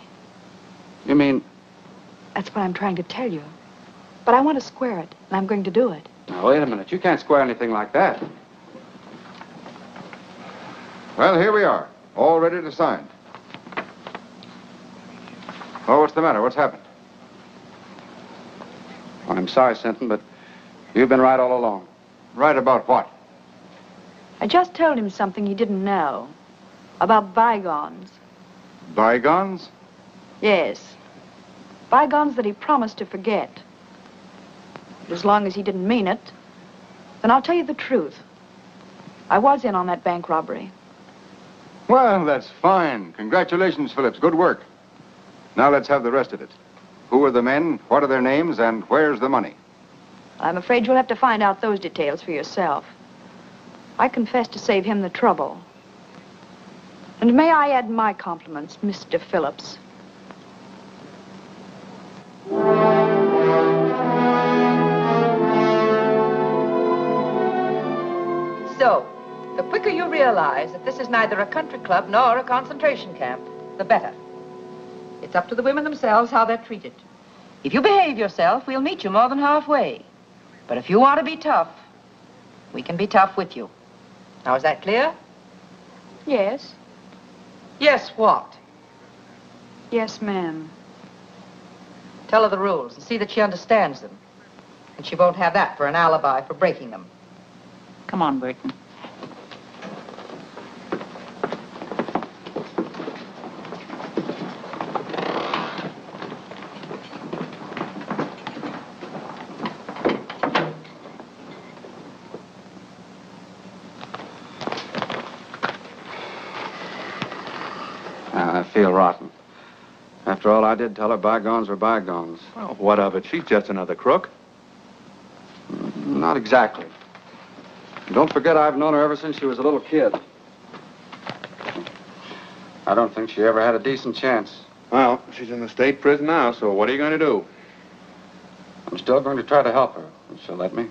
You mean... That's what I'm trying to tell you. But I want to square it, and I'm going to do it. Now, wait a minute. You can't square anything like that. Well, here we are, all ready to sign. Oh, what's the matter? What's happened? Well, I'm sorry, Sinton, but you've been right all along. Right about what? I just told him something he didn't know. About bygones. Bygones? Yes. Bygones that he promised to forget. But as long as he didn't mean it, then I'll tell you the truth. I was in on that bank robbery. Well, that's fine. Congratulations, Phillips. Good work. Now let's have the rest of it. Who are the men, what are their names, and where's the money? I'm afraid you'll have to find out those details for yourself. I confess to save him the trouble. And may I add my compliments, Mr. Phillips. So, the quicker you realize that this is neither a country club nor a concentration camp, the better. It's up to the women themselves how they're treated. If you behave yourself, we'll meet you more than halfway. But if you want to be tough, we can be tough with you. Now, is that clear? Yes. Yes, what? Yes, ma'am. Tell her the rules and see that she understands them. And she won't have that for an alibi for breaking them. Come on, Burton. I feel rotten. After all I did tell her, bygones were bygones. Well, what of it? She's just another crook. Not exactly. Don't forget I've known her ever since she was a little kid. I don't think she ever had a decent chance. Well, she's in the state prison now, so what are you going to do? I'm still going to try to help her, if she'll let me.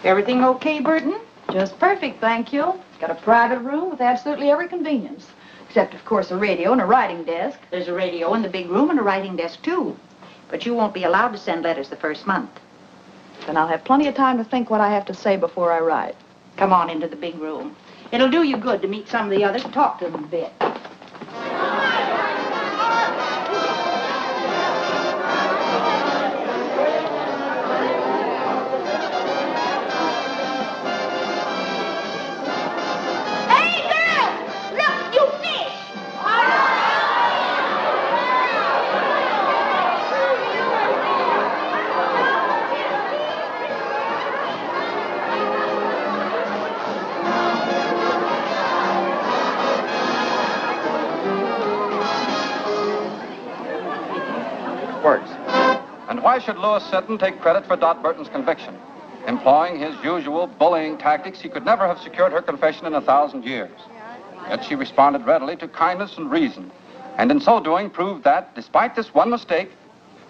Everything okay, Burton? Just perfect, thank you. Got a private room with absolutely every convenience. Except, of course, a radio and a writing desk. There's a radio in the big room and a writing desk, too. But you won't be allowed to send letters the first month. Then I'll have plenty of time to think what I have to say before I write. Come on into the big room. It'll do you good to meet some of the others and talk to them a bit. Works. And why should Louis Sutton take credit for Dot Burton's conviction? Employing his usual bullying tactics, he could never have secured her confession in 1,000 years. Yet she responded readily to kindness and reason, and in so doing proved that, despite this one mistake,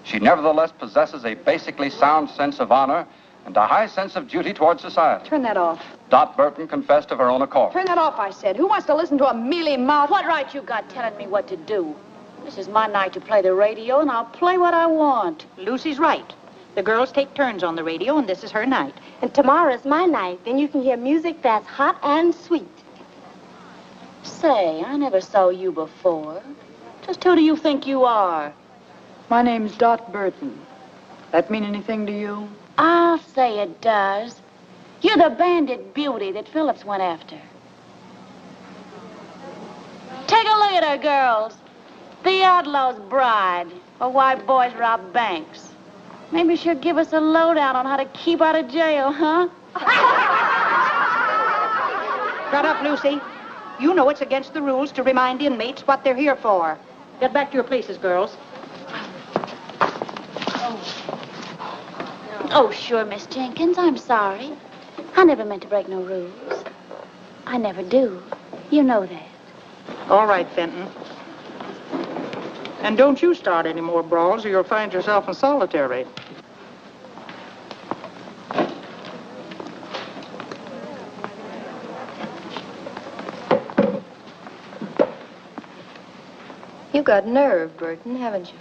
she nevertheless possesses a basically sound sense of honor and a high sense of duty towards society. Turn that off. Dot Burton confessed of her own accord. Turn that off, I said. Who wants to listen to a mealy-mouthed... What right you got telling me what to do? This is my night to play the radio, and I'll play what I want. Lucy's right. The girls take turns on the radio, and this is her night. And tomorrow's my night. Then you can hear music that's hot and sweet. Say, I never saw you before. Just who do you think you are? My name's Dot Burton. That mean anything to you? I'll say it does. You're the bandit beauty that Phillips went after. Take a look at her, girls. The outlaw's bride, or why boys rob banks. Maybe she'll give us a lowdown on how to keep out of jail, huh? Shut up, Lucy. You know it's against the rules to remind inmates what they're here for. Get back to your places, girls. Oh, sure, Miss Jenkins, I'm sorry. I never meant to break no rules. I never do. You know that. All right, Fenton. And don't you start any more brawls or you'll find yourself in solitary. You've got nerve, Burton, haven't you?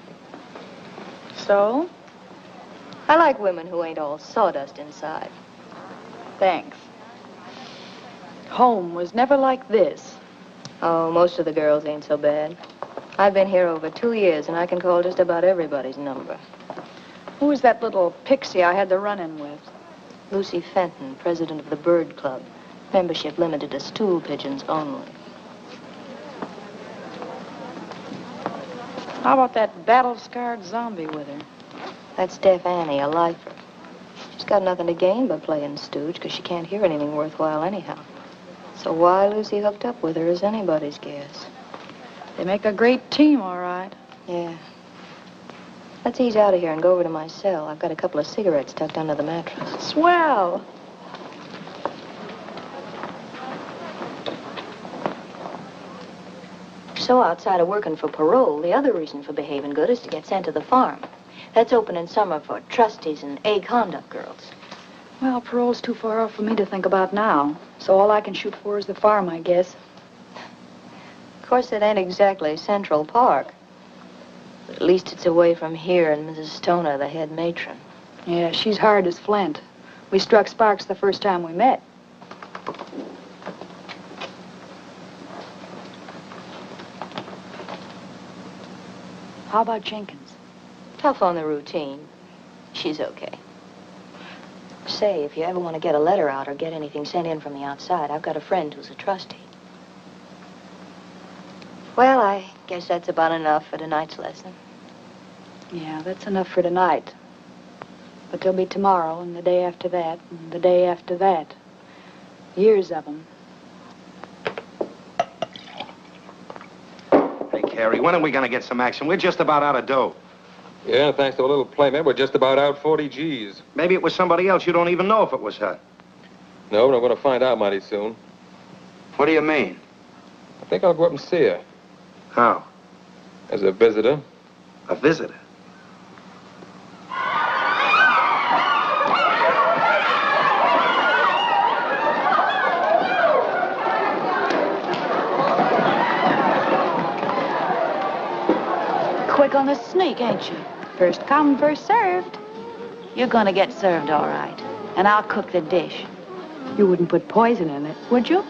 So? I like women who ain't all sawdust inside. Thanks. Home was never like this. Oh, most of the girls ain't so bad. I've been here over 2 years, and I can call just about everybody's number. Who was that little pixie I had the run-in with? Lucy Fenton, president of the Bird Club. Membership limited to stool pigeons only. How about that battle-scarred zombie with her? That's Deaf Annie, a lifer. She's got nothing to gain by playing stooge, because she can't hear anything worthwhile anyhow. So why Lucy hooked up with her is anybody's guess. They make a great team, all right. Yeah. Let's ease out of here and go over to my cell. I've got a couple of cigarettes tucked under the mattress. Swell. So outside of working for parole, the other reason for behaving good is to get sent to the farm. That's open in summer for trustees and A-conduct girls. Well, parole's too far off for me to think about now. So all I can shoot for is the farm, I guess. Of course, it ain't exactly Central Park. But at least it's away from here and Mrs. Stoner, the head matron. Yeah, she's hard as flint. We struck sparks the first time we met. How about Jenkins? Tough on the routine. She's okay. Say, if you ever want to get a letter out or get anything sent in from the outside, I've got a friend who's a trustee. Well, I guess that's about enough for tonight's lesson. Yeah, that's enough for tonight. But there'll be tomorrow, and the day after that, and the day after that. Years of them. Hey, Carrie, when are we going to get some action? We're just about out of dough. Yeah, thanks to a little play, maybe we're just about out 40 G's. Maybe it was somebody else. You don't even know if it was her. No, but I'm going to find out mighty soon. What do you mean? I think I'll go up and see her. How? As a visitor. A visitor? Quick on the sneak, ain't you? First come, first served. You're gonna get served all right. And I'll cook the dish. You wouldn't put poison in it, would you?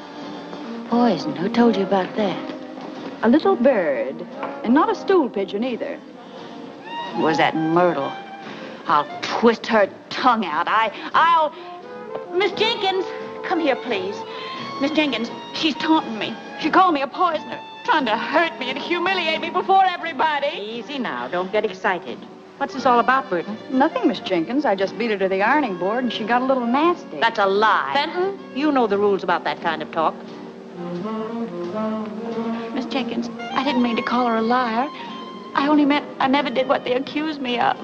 Poison? Who told you about that? A little bird. And not a stool pigeon, either. Was that Myrtle? I'll twist her tongue out. I'll... Miss Jenkins, come here, please. Miss Jenkins, she's taunting me. She called me a poisoner, trying to hurt me and humiliate me before everybody. Easy now. Don't get excited. What's this all about, Burton? Nothing, Miss Jenkins. I just beat her to the ironing board, and she got a little nasty. That's a lie. Fenton? You know the rules about that kind of talk. Miss Jenkins, I didn't mean to call her a liar. I only meant I never did what they accused me of.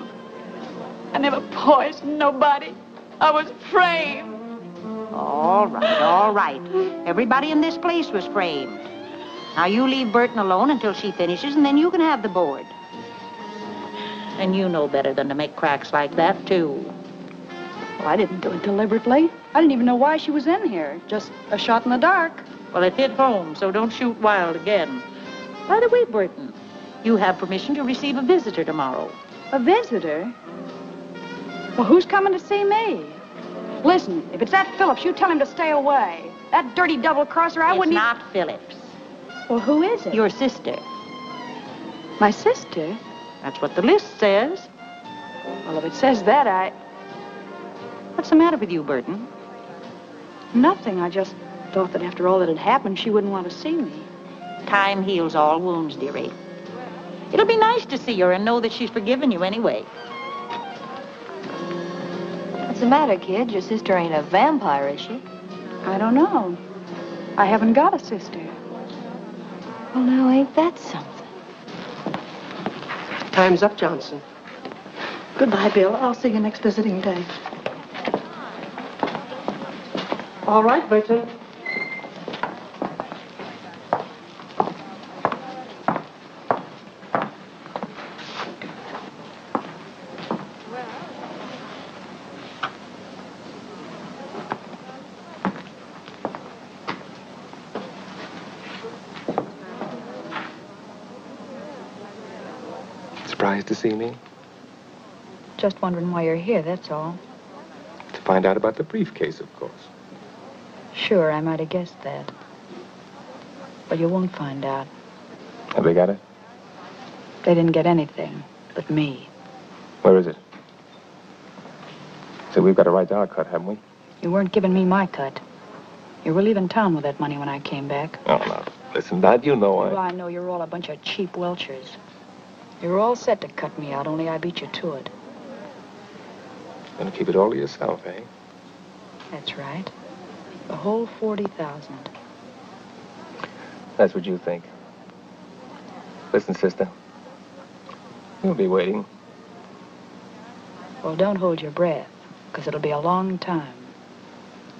I never poisoned nobody. I was framed. All right, all right. Everybody in this place was framed. Now you leave Burton alone until she finishes, and then you can have the board. And you know better than to make cracks like that, too. Well, I didn't do it deliberately. I didn't even know why she was in here. Just a shot in the dark. Well, it hit home, so don't shoot wild again. By the way, Burton, you have permission to receive a visitor tomorrow. A visitor? Well, who's coming to see me? Listen, if it's that Phillips, you tell him to stay away. That dirty double-crosser, I wouldn't... It's not Phillips. Well, who is it? Your sister. My sister? That's what the list says. Well, if it says that, I... What's the matter with you, Burton? Nothing. I just thought that after all that had happened, she wouldn't want to see me. Time heals all wounds, dearie. It'll be nice to see her and know that she's forgiven you anyway. What's the matter, kid? Your sister ain't a vampire, is she? I don't know. I haven't got a sister. Well, now, ain't that something? Time's up, Johnson. Goodbye, Bill. I'll see you next visiting day. All right, Burton. Surprised to see me? Just wondering why you're here, that's all. To find out about the briefcase, of course. Sure, I might have guessed that. But you won't find out. Have they got it? They didn't get anything but me. Where is it? So we've got a right to our cut, haven't we? You weren't giving me my cut. You were leaving town with that money when I came back. Oh, no. Listen, Dad, you know Well, I know you're all a bunch of cheap welchers. You were all set to cut me out, only I beat you to it. Gonna keep it all to yourself, eh? That's right. The whole 40,000. That's what you think. Listen, sister. We'll be waiting. Well, don't hold your breath, because it'll be a long time.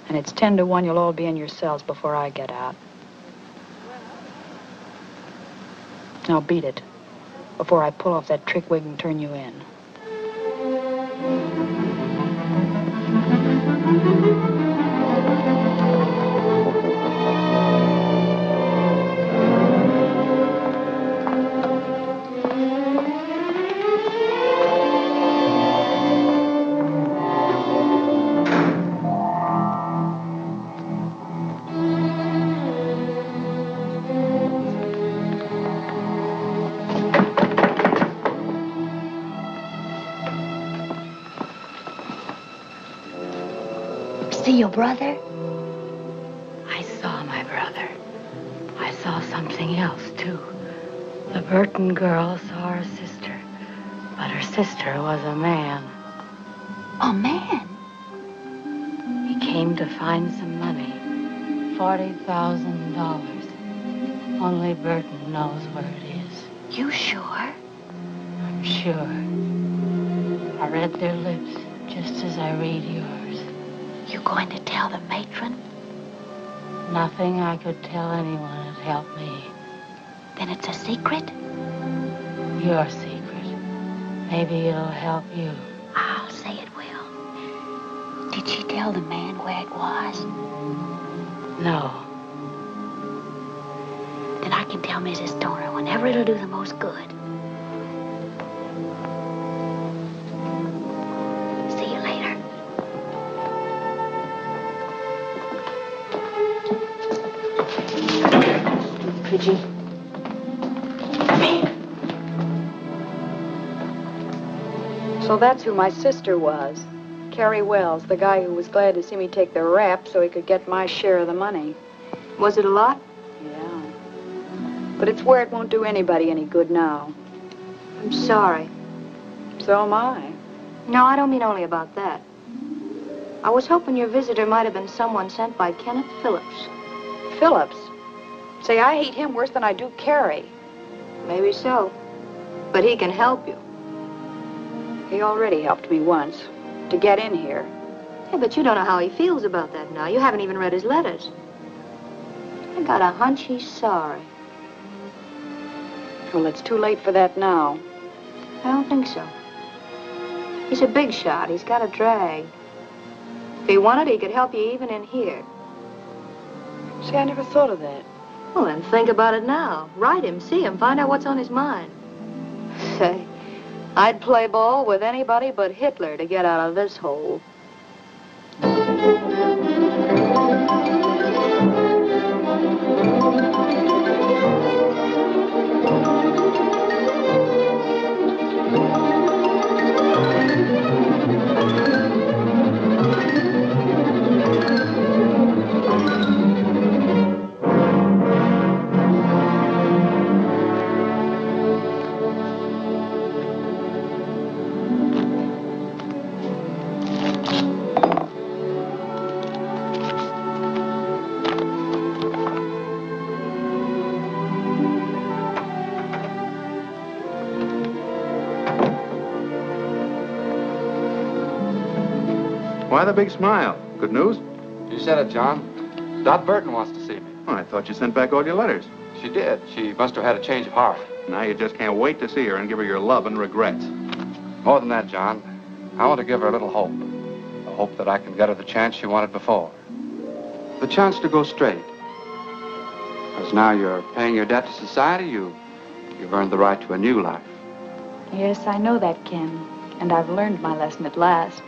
And it's 10 to 1 you'll all be in your cells before I get out. Now beat it, before I pull off that trick wig and turn you in. See your brother? I saw my brother. I saw something else, too. The Burton girl saw her sister, but her sister was a man. A man? He came to find some money. $40,000. Only Burton knows where it is. You sure? I'm sure. I read their lips just as I read yours. You going to tell the matron? Nothing I could tell anyone would help me. Then it's a secret? Your secret. Maybe it'll help you. I'll say it will. Did she tell the man where it was? No. Then I can tell Mrs. Stoner whenever it'll do the most good. See you later. Pidgey. So that's who my sister was. Carrie Wells, the guy who was glad to see me take the rap so he could get my share of the money. Was it a lot? Yeah. But it's where it won't do anybody any good now. I'm sorry. So am I. No, I don't mean only about that. I was hoping your visitor might have been someone sent by Kenneth Phillips. Phillips? Say, I hate him worse than I do Carrie. Maybe so. But he can help you. He already helped me once, to get in here. Yeah, but you don't know how he feels about that now. You haven't even read his letters. I got a hunch he's sorry. Well, it's too late for that now. I don't think so. He's a big shot. He's got a drag. If he wanted, he could help you even in here. See, I never thought of that. Well, then think about it now. Write him, see him, find out what's on his mind. Say, I'd play ball with anybody but Hitler to get out of this hole. Why the big smile? Good news? You said it, John. Dot Burton wants to see me. Oh, I thought you sent back all your letters. She did. She must have had a change of heart. Now you just can't wait to see her and give her your love and regrets. More than that, John. I want to give her a little hope. A hope that I can get her the chance she wanted before. The chance to go straight. Because now you're paying your debt to society, you've earned the right to a new life. Yes, I know that, Ken. And I've learned my lesson at last.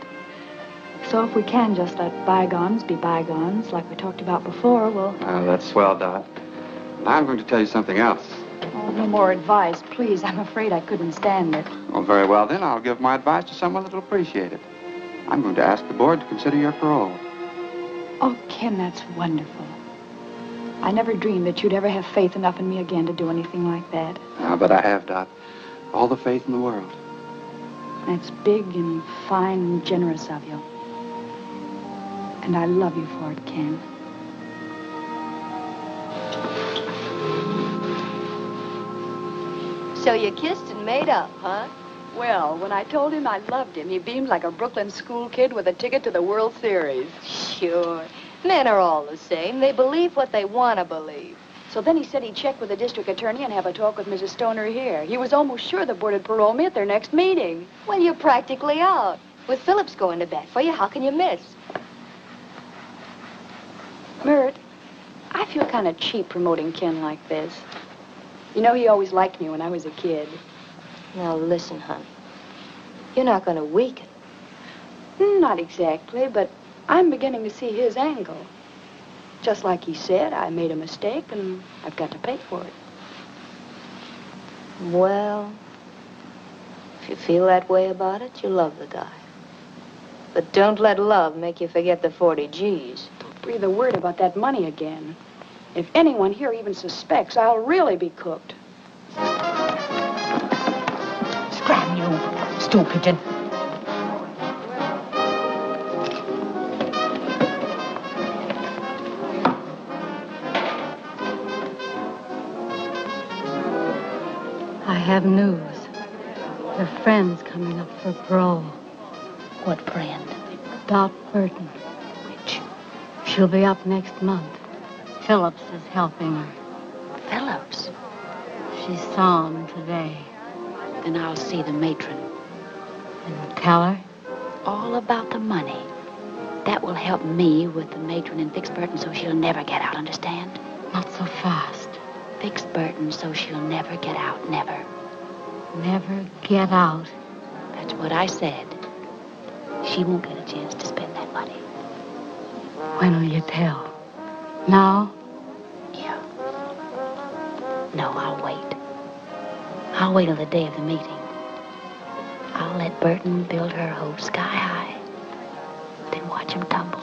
So if we can just let bygones be bygones, like we talked about before, well... That's swell, Dot. Now I'm going to tell you something else. Oh, no more advice, please. I'm afraid I couldn't stand it. Oh, very well, then. I'll give my advice to someone that'll appreciate it. I'm going to ask the board to consider your parole. Oh, Ken, that's wonderful. I never dreamed that you'd ever have faith enough in me again to do anything like that. But I have, Dot. All the faith in the world. That's big and fine and generous of you. And I love you for it, Ken. So you kissed and made up, huh? Well, when I told him I loved him, he beamed like a Brooklyn school kid with a ticket to the World Series. Sure. Men are all the same. They believe what they want to believe. So then he said he'd check with the district attorney and have a talk with Mrs. Stoner here. He was almost sure the board would parole me at their next meeting. Well, you're practically out. With Phillips going to bat for you, how can you miss? Mert, I feel kind of cheap promoting Ken like this. You know, he always liked me when I was a kid. Now, listen, hon. You're not going to weaken. Not exactly, but I'm beginning to see his angle. Just like he said, I made a mistake, and I've got to pay for it. Well, if you feel that way about it, you love the guy. But don't let love make you forget the 40 G's. Don't breathe a word about that money again. If anyone here even suspects, I'll really be cooked. Scram, you stool pigeon. I have news. Your friend's coming up for parole. What friend? Dot Burton. Which? She'll be up next month. Phillips is helping her. Phillips? She saw him today. Then I'll see the matron. And tell her? All about the money. That will help me with the matron and fix Burton so she'll never get out, understand? Not so fast. Fix Burton so she'll never get out, never. Never get out. That's what I said. She won't get a chance to spend that money. When will you tell? Now? Yeah. No, I'll wait. I'll wait till the day of the meeting. I'll let Burton build her hope sky high. Then watch him tumble.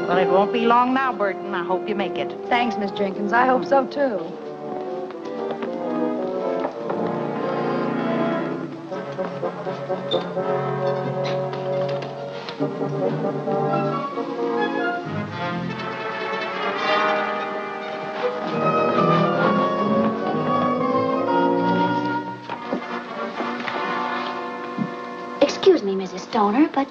Well, it won't be long now, Burton. I hope you make it. Thanks, Miss Jenkins. I hope so, too. Excuse me, Mrs. Stoner, but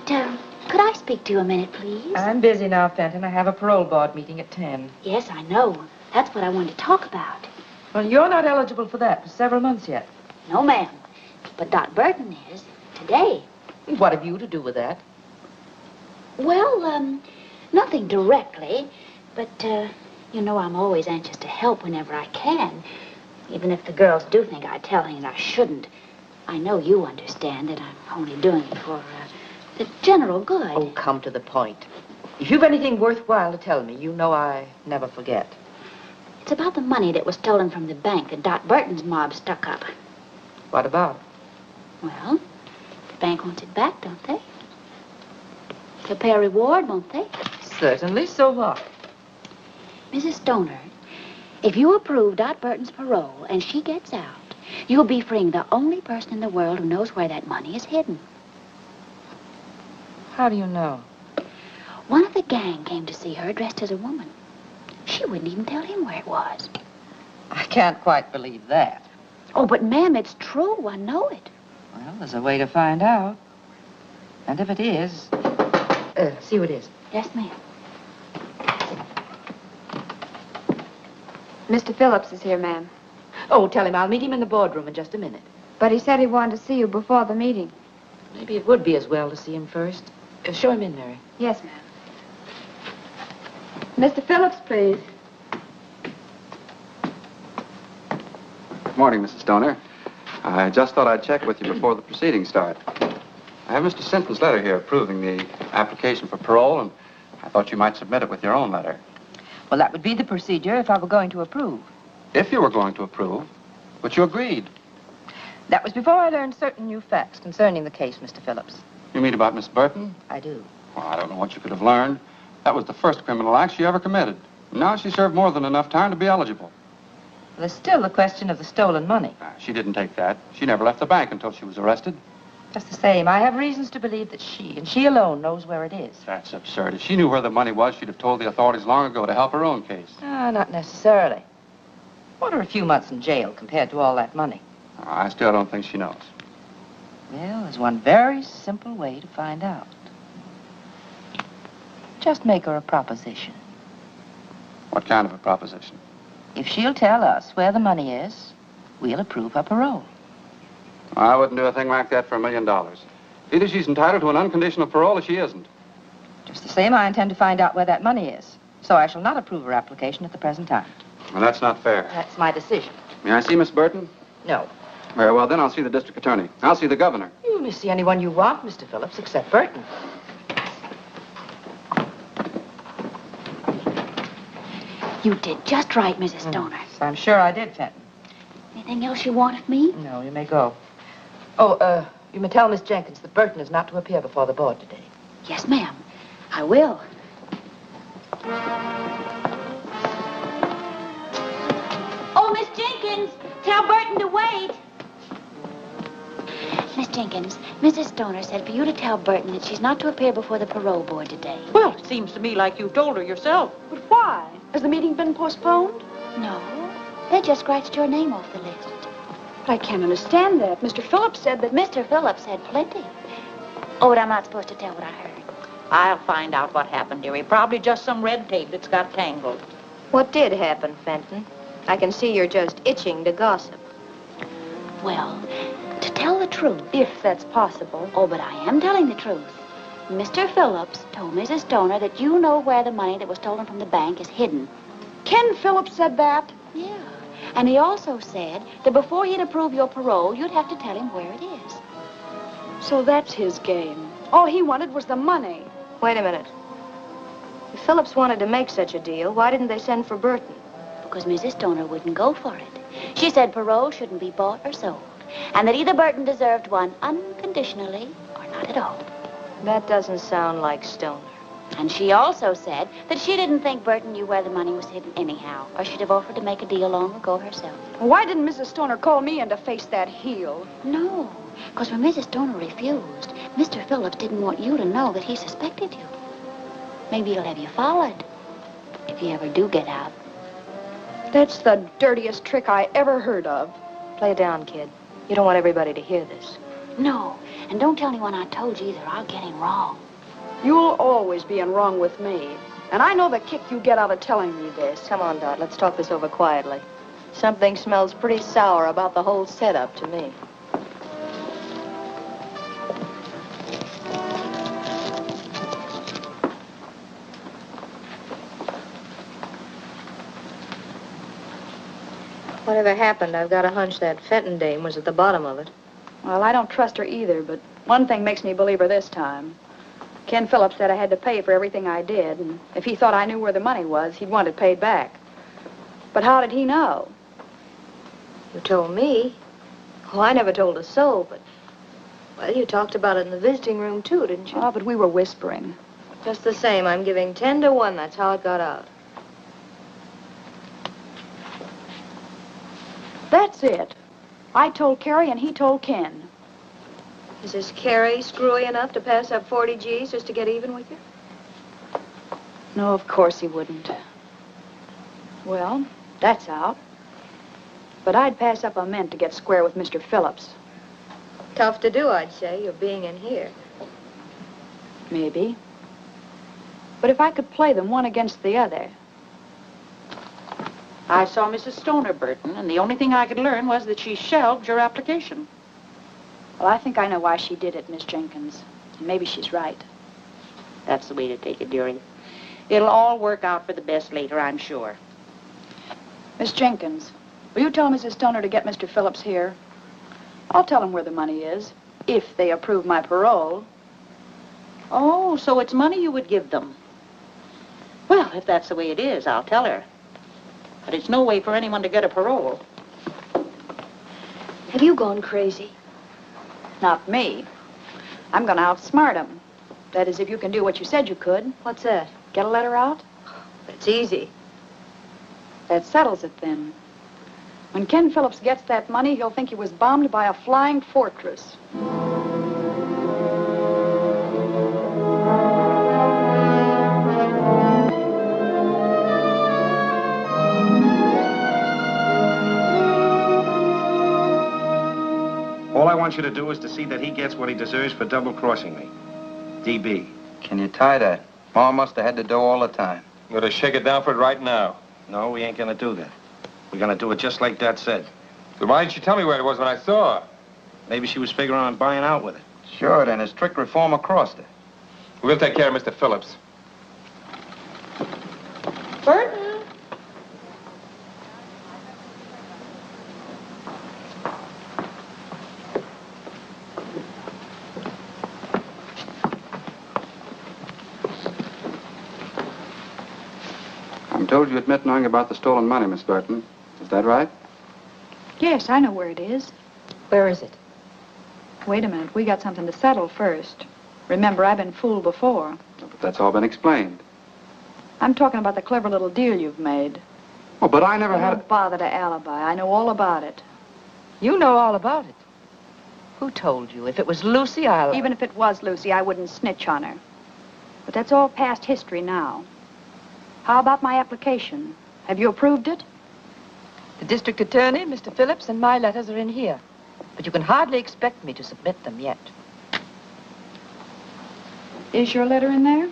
could I speak to you a minute, please? I'm busy now, Fenton. I have a parole board meeting at 10. Yes, I know. That's what I wanted to talk about. Well, you're not eligible for that for several months yet. No, ma'am. But Dot Burton is. Today. What have you to do with that? Well, nothing directly. But, you know, I'm always anxious to help whenever I can. Even if the girls do think I'm telling and I shouldn't. I know you understand that I'm only doing it for the general good. Oh, come to the point. If you've anything worthwhile to tell me, you know I never forget. It's about the money that was stolen from the bank that Dot Burton's mob stuck up. What about it? Well, the bank wants it back, don't they? They'll pay a reward, won't they? Certainly. So what? Mrs. Stoner, if you approve Dot Burton's parole and she gets out, you'll be freeing the only person in the world who knows where that money is hidden. How do you know? One of the gang came to see her dressed as a woman. She wouldn't even tell him where it was. I can't quite believe that. Oh, but ma'am, it's true. I know it. Well, there's a way to find out. And if it is... see who it is. Yes, ma'am. Mr. Phillips is here, ma'am. Oh, tell him I'll meet him in the boardroom in just a minute. But he said he wanted to see you before the meeting. Maybe it would be as well to see him first. Show him in, Mary. Yes, ma'am. Mr. Phillips, please. Good morning, Mrs. Stoner. I just thought I'd check with you before the proceedings start. I have Mr. Sinton's letter here approving the application for parole, and I thought you might submit it with your own letter. Well, that would be the procedure if I were going to approve. If you were going to approve, but you agreed. That was before I learned certain new facts concerning the case, Mr. Phillips. You mean about Miss Burton? I do. Well, I don't know what you could have learned. That was the first criminal act she ever committed. Now she served more than enough time to be eligible. There's still the question of the stolen money. She didn't take that. She never left the bank until she was arrested. Just the same, I have reasons to believe that she, and she alone, knows where it is. That's absurd. If she knew where the money was, she'd have told the authorities long ago to help her own case. Not necessarily. What are a few months in jail compared to all that money? I still don't think she knows. Well, there's one very simple way to find out. Just make her a proposition. What kind of a proposition? If she'll tell us where the money is, we'll approve her parole. I wouldn't do a thing like that for $1 million. Either she's entitled to an unconditional parole or she isn't. Just the same, I intend to find out where that money is. So I shall not approve her application at the present time. Well, that's not fair. That's my decision. May I see Miss Burton? No. Very well, then I'll see the district attorney. I'll see the governor. You may see anyone you want, Mr. Phillips, except Burton. You did just right, Mrs. Stoner. I'm sure I did, Fenton. Anything else you want of me? No, you may go. Oh, you may tell Miss Jenkins that Burton is not to appear before the board today. Yes, ma'am. I will. Oh, Miss Jenkins, tell Burton to wait. Miss Jenkins, Mrs. Stoner said for you to tell Burton that she's not to appear before the parole board today. Well, it seems to me like you told her yourself. But why? Has the meeting been postponed? No. They just scratched your name off the list. But I can't understand that. Mr. Phillips said that... Mr. Phillips said plenty. Oh, but I'm not supposed to tell what I heard. I'll find out what happened, dearie. Probably just some red tape that's got tangled. What did happen, Fenton? I can see you're just itching to gossip. Well, to tell the truth. If that's possible. Oh, but I am telling the truth. Mr. Phillips told Mrs. Stoner that you know where the money that was stolen from the bank is hidden. Ken Phillips said that? Yeah. And he also said that before he'd approve your parole, you'd have to tell him where it is. So that's his game. All he wanted was the money. Wait a minute. If Phillips wanted to make such a deal, why didn't they send for Burton? Because Mrs. Stoner wouldn't go for it. She said parole shouldn't be bought or sold, and that either Burton deserved one unconditionally or not at all. That doesn't sound like Stoner. And she also said that she didn't think Burton knew where the money was hidden anyhow, or she'd have offered to make a deal long ago herself. Why didn't Mrs. Stoner call me in to face that heel? No, because when Mrs. Stoner refused, Mr. Phillips didn't want you to know that he suspected you. Maybe he'll have you followed if you ever do get out. That's the dirtiest trick I ever heard of. Play it down, kid. You don't want everybody to hear this. No, and don't tell anyone I told you either. I'll get him wrong. You'll always be in wrong with me. And I know the kick you get out of telling me this. Come on, Dot. Let's talk this over quietly. Something smells pretty sour about the whole setup to me. Whatever happened, I've got a hunch that Fenton dame was at the bottom of it. Well, I don't trust her either, but one thing makes me believe her this time. Ken Phillips said I had to pay for everything I did, and if he thought I knew where the money was, he'd want it paid back. But how did he know? You told me. Oh, I never told a soul, but... Well, you talked about it in the visiting room, too, didn't you? Oh, but we were whispering. Just the same, I'm giving 10 to 1. That's how it got out. That's it. I told Carrie and he told Ken. Is this Carrie screwy enough to pass up 40 G's just to get even with you? No, of course he wouldn't. Well, that's out. But I'd pass up a mint to get square with Mr. Phillips. Tough to do, I'd say, you're being in here. Maybe. But if I could play them one against the other... I saw Mrs. Stoner, Burton, and the only thing I could learn was that she shelved your application. Well, I think I know why she did it, Miss Jenkins. And maybe she's right. That's the way to take it, dearie. It'll all work out for the best later, I'm sure. Miss Jenkins, will you tell Mrs. Stoner to get Mr. Phillips here? I'll tell him where the money is, if they approve my parole. Oh, so it's money you would give them. Well, if that's the way it is, I'll tell her. But it's no way for anyone to get a parole. Have you gone crazy? Not me. I'm going to outsmart him. That is, if you can do what you said you could. What's that? Get a letter out? That's easy. That settles it, then. When Ken Phillips gets that money, he'll think he was bombed by a flying fortress. All I want you to do is to see that he gets what he deserves for double-crossing me. D.B. Can you tie that? Ma must have had the dough all the time. You're going to shake it down for it right now. No, we ain't going to do that. We're going to do it just like Dad said. But why didn't you tell me where it was when I saw her? Maybe she was figuring on buying out with it. Sure, then his trick reformer crossed her. We'll take care of Mr. Phillips. Burton! I'm told you admit knowing about the stolen money, Miss Burton. Is that right? Yes, I know where it is. Where is it? Wait a minute. We got something to settle first. Remember, I've been fooled before. But that's all been explained. I'm talking about the clever little deal you've made. Oh, but I never had... Don't bother to alibi. I know all about it. You know all about it. Who told you? If it was Lucy, I'll... Even if it was Lucy, I wouldn't snitch on her. But that's all past history now. How about my application? Have you approved it? The district attorney, Mr. Phillips, and my letters are in here. But you can hardly expect me to submit them yet. Is your letter in there?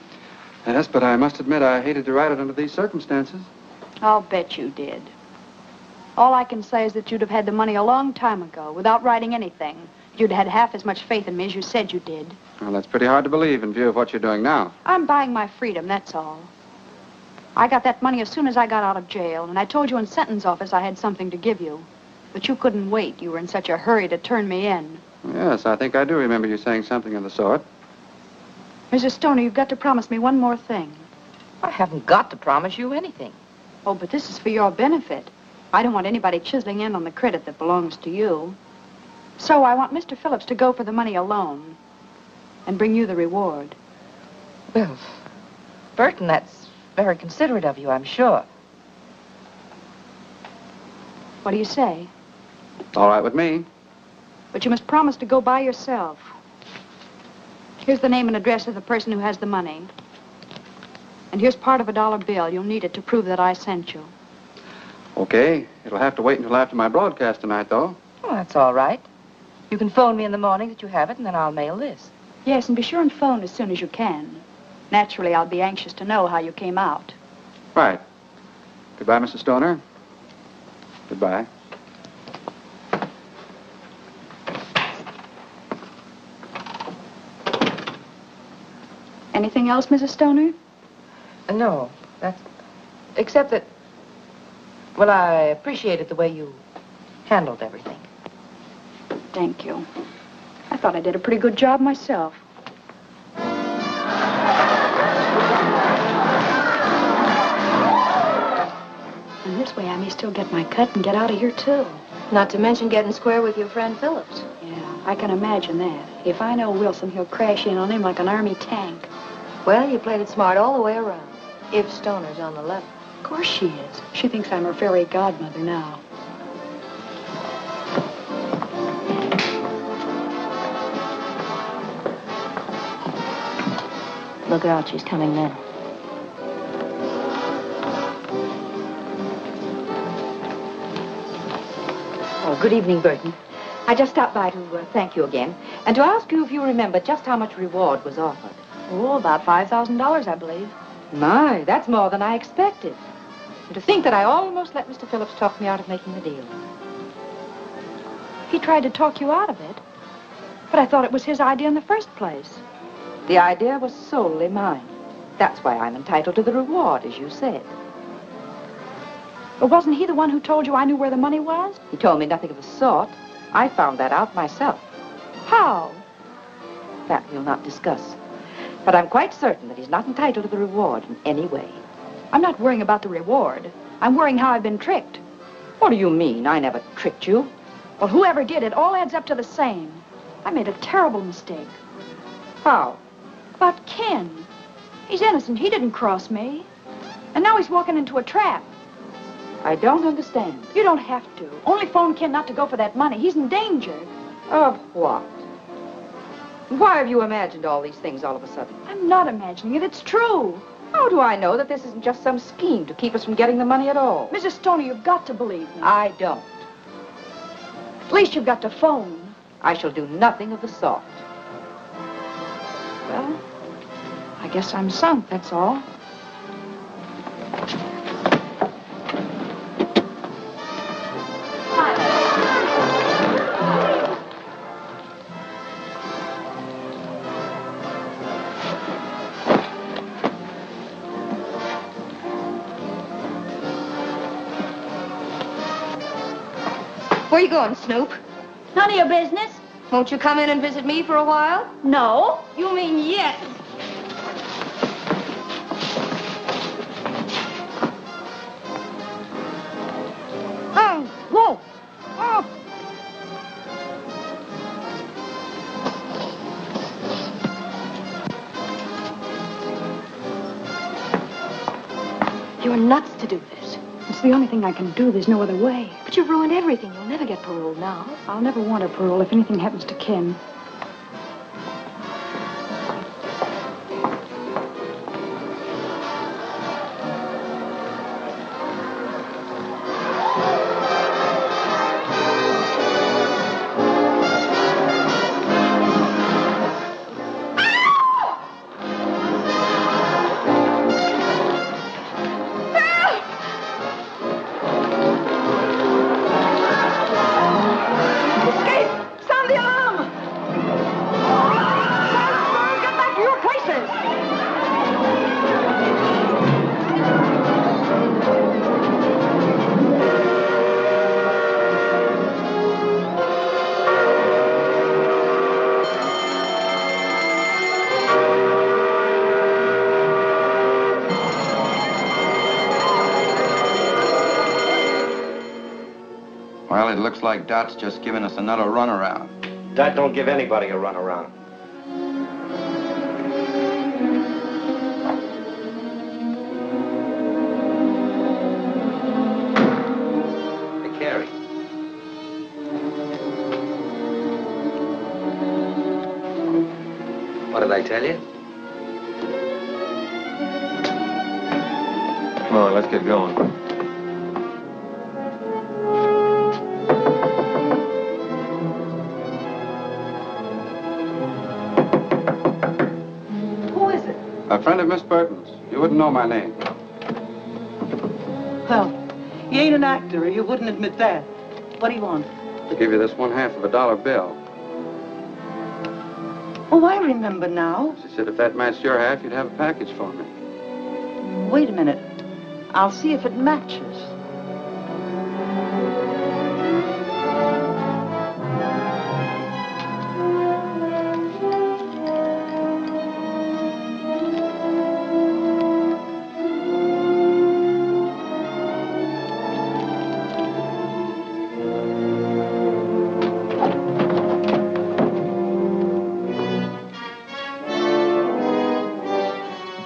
Yes, but I must admit I hated to write it under these circumstances. I'll bet you did. All I can say is that you'd have had the money a long time ago, without writing anything. You'd had half as much faith in me as you said you did. Well, that's pretty hard to believe in view of what you're doing now. I'm buying my freedom, that's all. I got that money as soon as I got out of jail, and I told you in sentence office I had something to give you. But you couldn't wait. You were in such a hurry to turn me in. Yes, I think I do remember you saying something of the sort. Mrs. Stoner, you've got to promise me one more thing. I haven't got to promise you anything. Oh, but this is for your benefit. I don't want anybody chiseling in on the credit that belongs to you. So I want Mr. Phillips to go for the money alone and bring you the reward. Well, Burton, that's very considerate of you, I'm sure. What do you say? All right with me. But you must promise to go by yourself. Here's the name and address of the person who has the money. And here's part of a dollar bill. You'll need it to prove that I sent you. Okay. It'll have to wait until after my broadcast tonight, though. Well, that's all right. You can phone me in the morning that you have it, and then I'll mail this. Yes, and be sure and phone as soon as you can. Naturally, I'll be anxious to know how you came out. Right. Goodbye, Mrs. Stoner. Goodbye. Anything else, Mrs. Stoner? No, that's... Except that... Well, I appreciated the way you handled everything. Thank you. I thought I did a pretty good job myself. And this way I may still get my cut and get out of here, too. Not to mention getting square with your friend Phillips. Yeah, I can imagine that. If I know Wilson, he'll crash in on him like an army tank. Well, you played it smart all the way around. If Stoner's on the level. Of course she is. She thinks I'm her fairy godmother now. Look out, she's coming now. Oh, good evening, Burton. I just stopped by to thank you again, and to ask you if you remember just how much reward was offered. Oh, about $5,000, I believe. My, that's more than I expected. And to think that I almost let Mr. Phillips talk me out of making the deal. He tried to talk you out of it, but I thought it was his idea in the first place. The idea was solely mine. That's why I'm entitled to the reward, as you said. But wasn't he the one who told you I knew where the money was? He told me nothing of the sort. I found that out myself. How? That we'll not discuss. But I'm quite certain that he's not entitled to the reward in any way. I'm not worrying about the reward. I'm worrying how I've been tricked. What do you mean? I never tricked you. Well, whoever did it all adds up to the same. I made a terrible mistake. How? About Ken. He's innocent. He didn't cross me. And now he's walking into a trap. I don't understand. You don't have to. Only phone Ken not to go for that money. He's in danger. Of what? Why have you imagined all these things all of a sudden? I'm not imagining it. It's true. How do I know that this isn't just some scheme to keep us from getting the money at all? Mrs. Stoner, you've got to believe me. I don't. At least you've got to phone. I shall do nothing of the sort. Well, I guess I'm sunk, that's all. Where you going, Snoop? None of your business. Won't you come in and visit me for a while? No. You mean yes. Oh, whoa. Oh. You're nuts to do this. It's the only thing I can do. There's no other way. But you've ruined everything. You'll never get parole now. I'll never want a parole if anything happens to Ken. Well, it looks like Dot's just giving us another runaround. Dot don't give anybody a runaround. Hey, Carrie. What did I tell you? Come on, let's get going. Who is it? A friend of Miss Burton's. You wouldn't know my name. Well, he ain't an actor, or you wouldn't admit that. What do you want? I'll give you this 1/2 of a dollar bill. Oh, I remember now. She said if that matched your half, you'd have a package for me. Wait a minute. I'll see if it matches.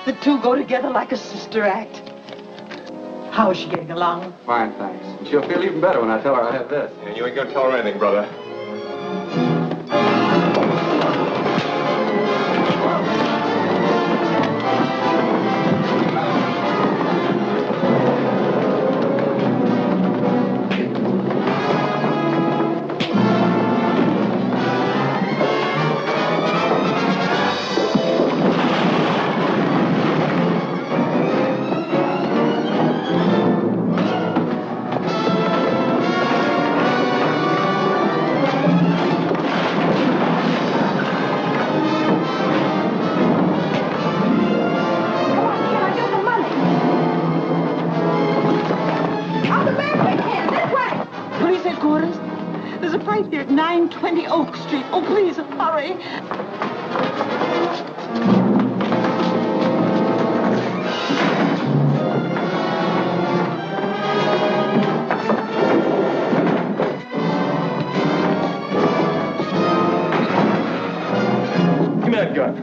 The two go together like a sister act. How is she getting along? Fine, thanks. And she'll feel even better when I tell her I have this. Yeah, you ain't gonna tell her anything, brother. There's a fight here at 920 Oak Street. Oh, please, hurry. Give me that gun.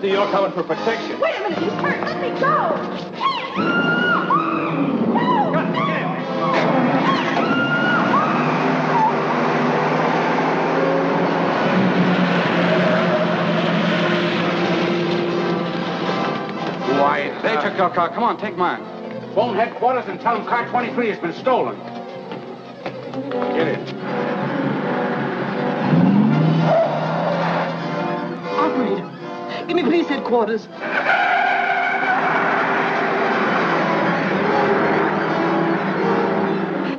You're coming for protection. Wait a minute, he's hurt. Let me go. Why, they took your car. Come on, take mine. Phone headquarters and tell them car 23 has been stolen. Get it. Operator, give me police headquarters.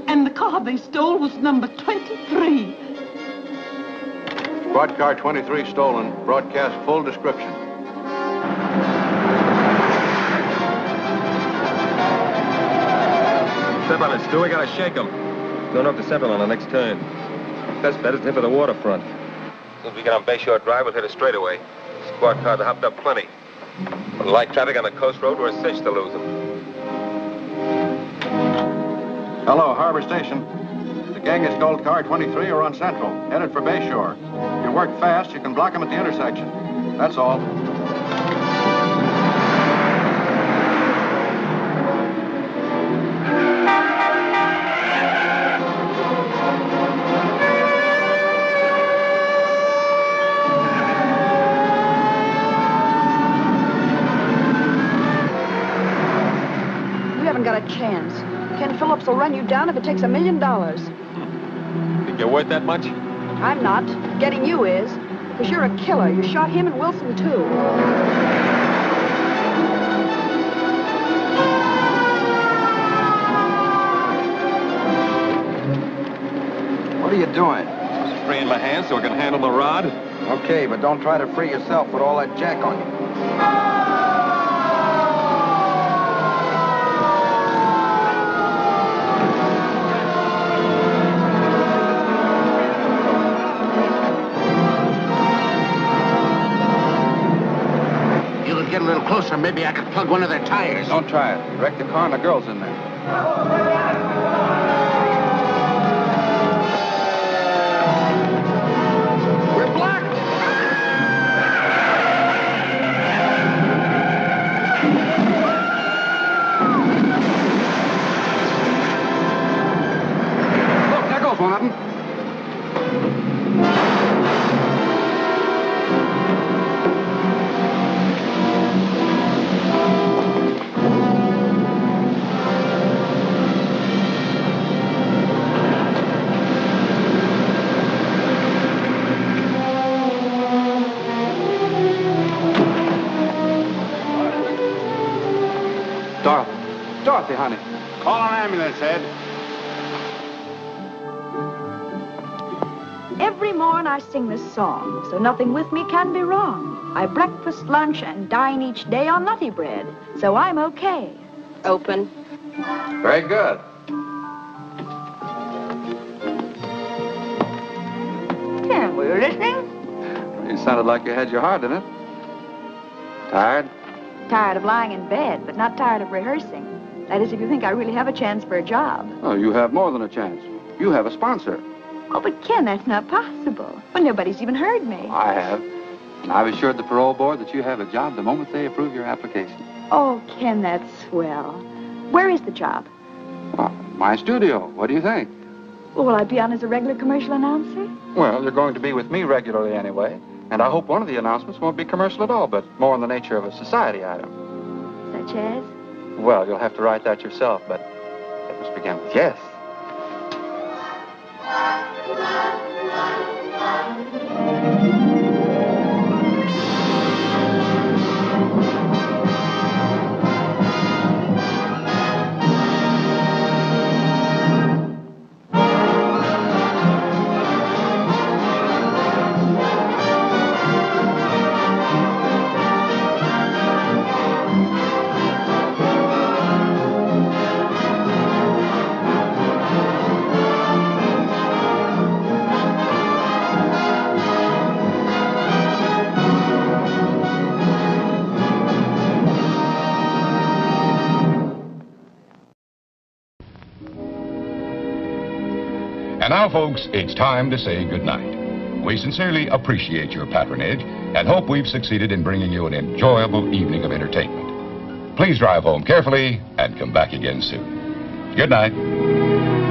And the car they stole was number 23. Squad car 23 stolen. Broadcast full description. Step on it, Stu. We gotta shake him. Going up to Central on the next turn. Best bet is to hit for the waterfront. As soon as we get on Bayshore Drive, we'll hit it straightaway. Squad cars are hopped up plenty. With light traffic on the coast road, we're a cinch to lose them. Hello, Harbor Station. The gang has stole car 23 or on Central, headed for Bayshore. If you work fast, you can block them at the intersection. That's all. Got a chance. Ken Phillips will run you down if it takes $1 million. Think you're worth that much? I'm not. Getting you is. Because you're a killer. You shot him and Wilson, too. What are you doing? free in my hands so I can handle the rod. Okay, but don't try to free yourself with all that jack on you. Get a little closer, maybe I could plug one of their tires. Don't try it. Wreck the car and the girl's in there. We're blocked! Look, there goes one of them. Dorothy, honey. Call an ambulance, Ed. Every morn I sing this song, so nothing with me can be wrong. I breakfast, lunch, and dine each day on nutty bread, so I'm okay. Open. Very good. Tim, were you listening? You sounded like you had your heart in it. Tired? Tired of lying in bed, but not tired of rehearsing. That is, if you think I really have a chance for a job. Oh, you have more than a chance. You have a sponsor. Oh, but Ken, that's not possible. Well, nobody's even heard me. I have. And I've assured the parole board that you have a job the moment they approve your application. Oh, Ken, that's swell. Where is the job? Well, my studio. What do you think? Well, will I be on as a regular commercial announcer? Well, you're going to be with me regularly anyway. And I hope one of the announcements won't be commercial at all, but more in the nature of a society item. Such as? Well, you'll have to write that yourself, but it must begin with yes. And now, folks, it's time to say goodnight. We sincerely appreciate your patronage and hope we've succeeded in bringing you an enjoyable evening of entertainment. Please drive home carefully and come back again soon. Good night.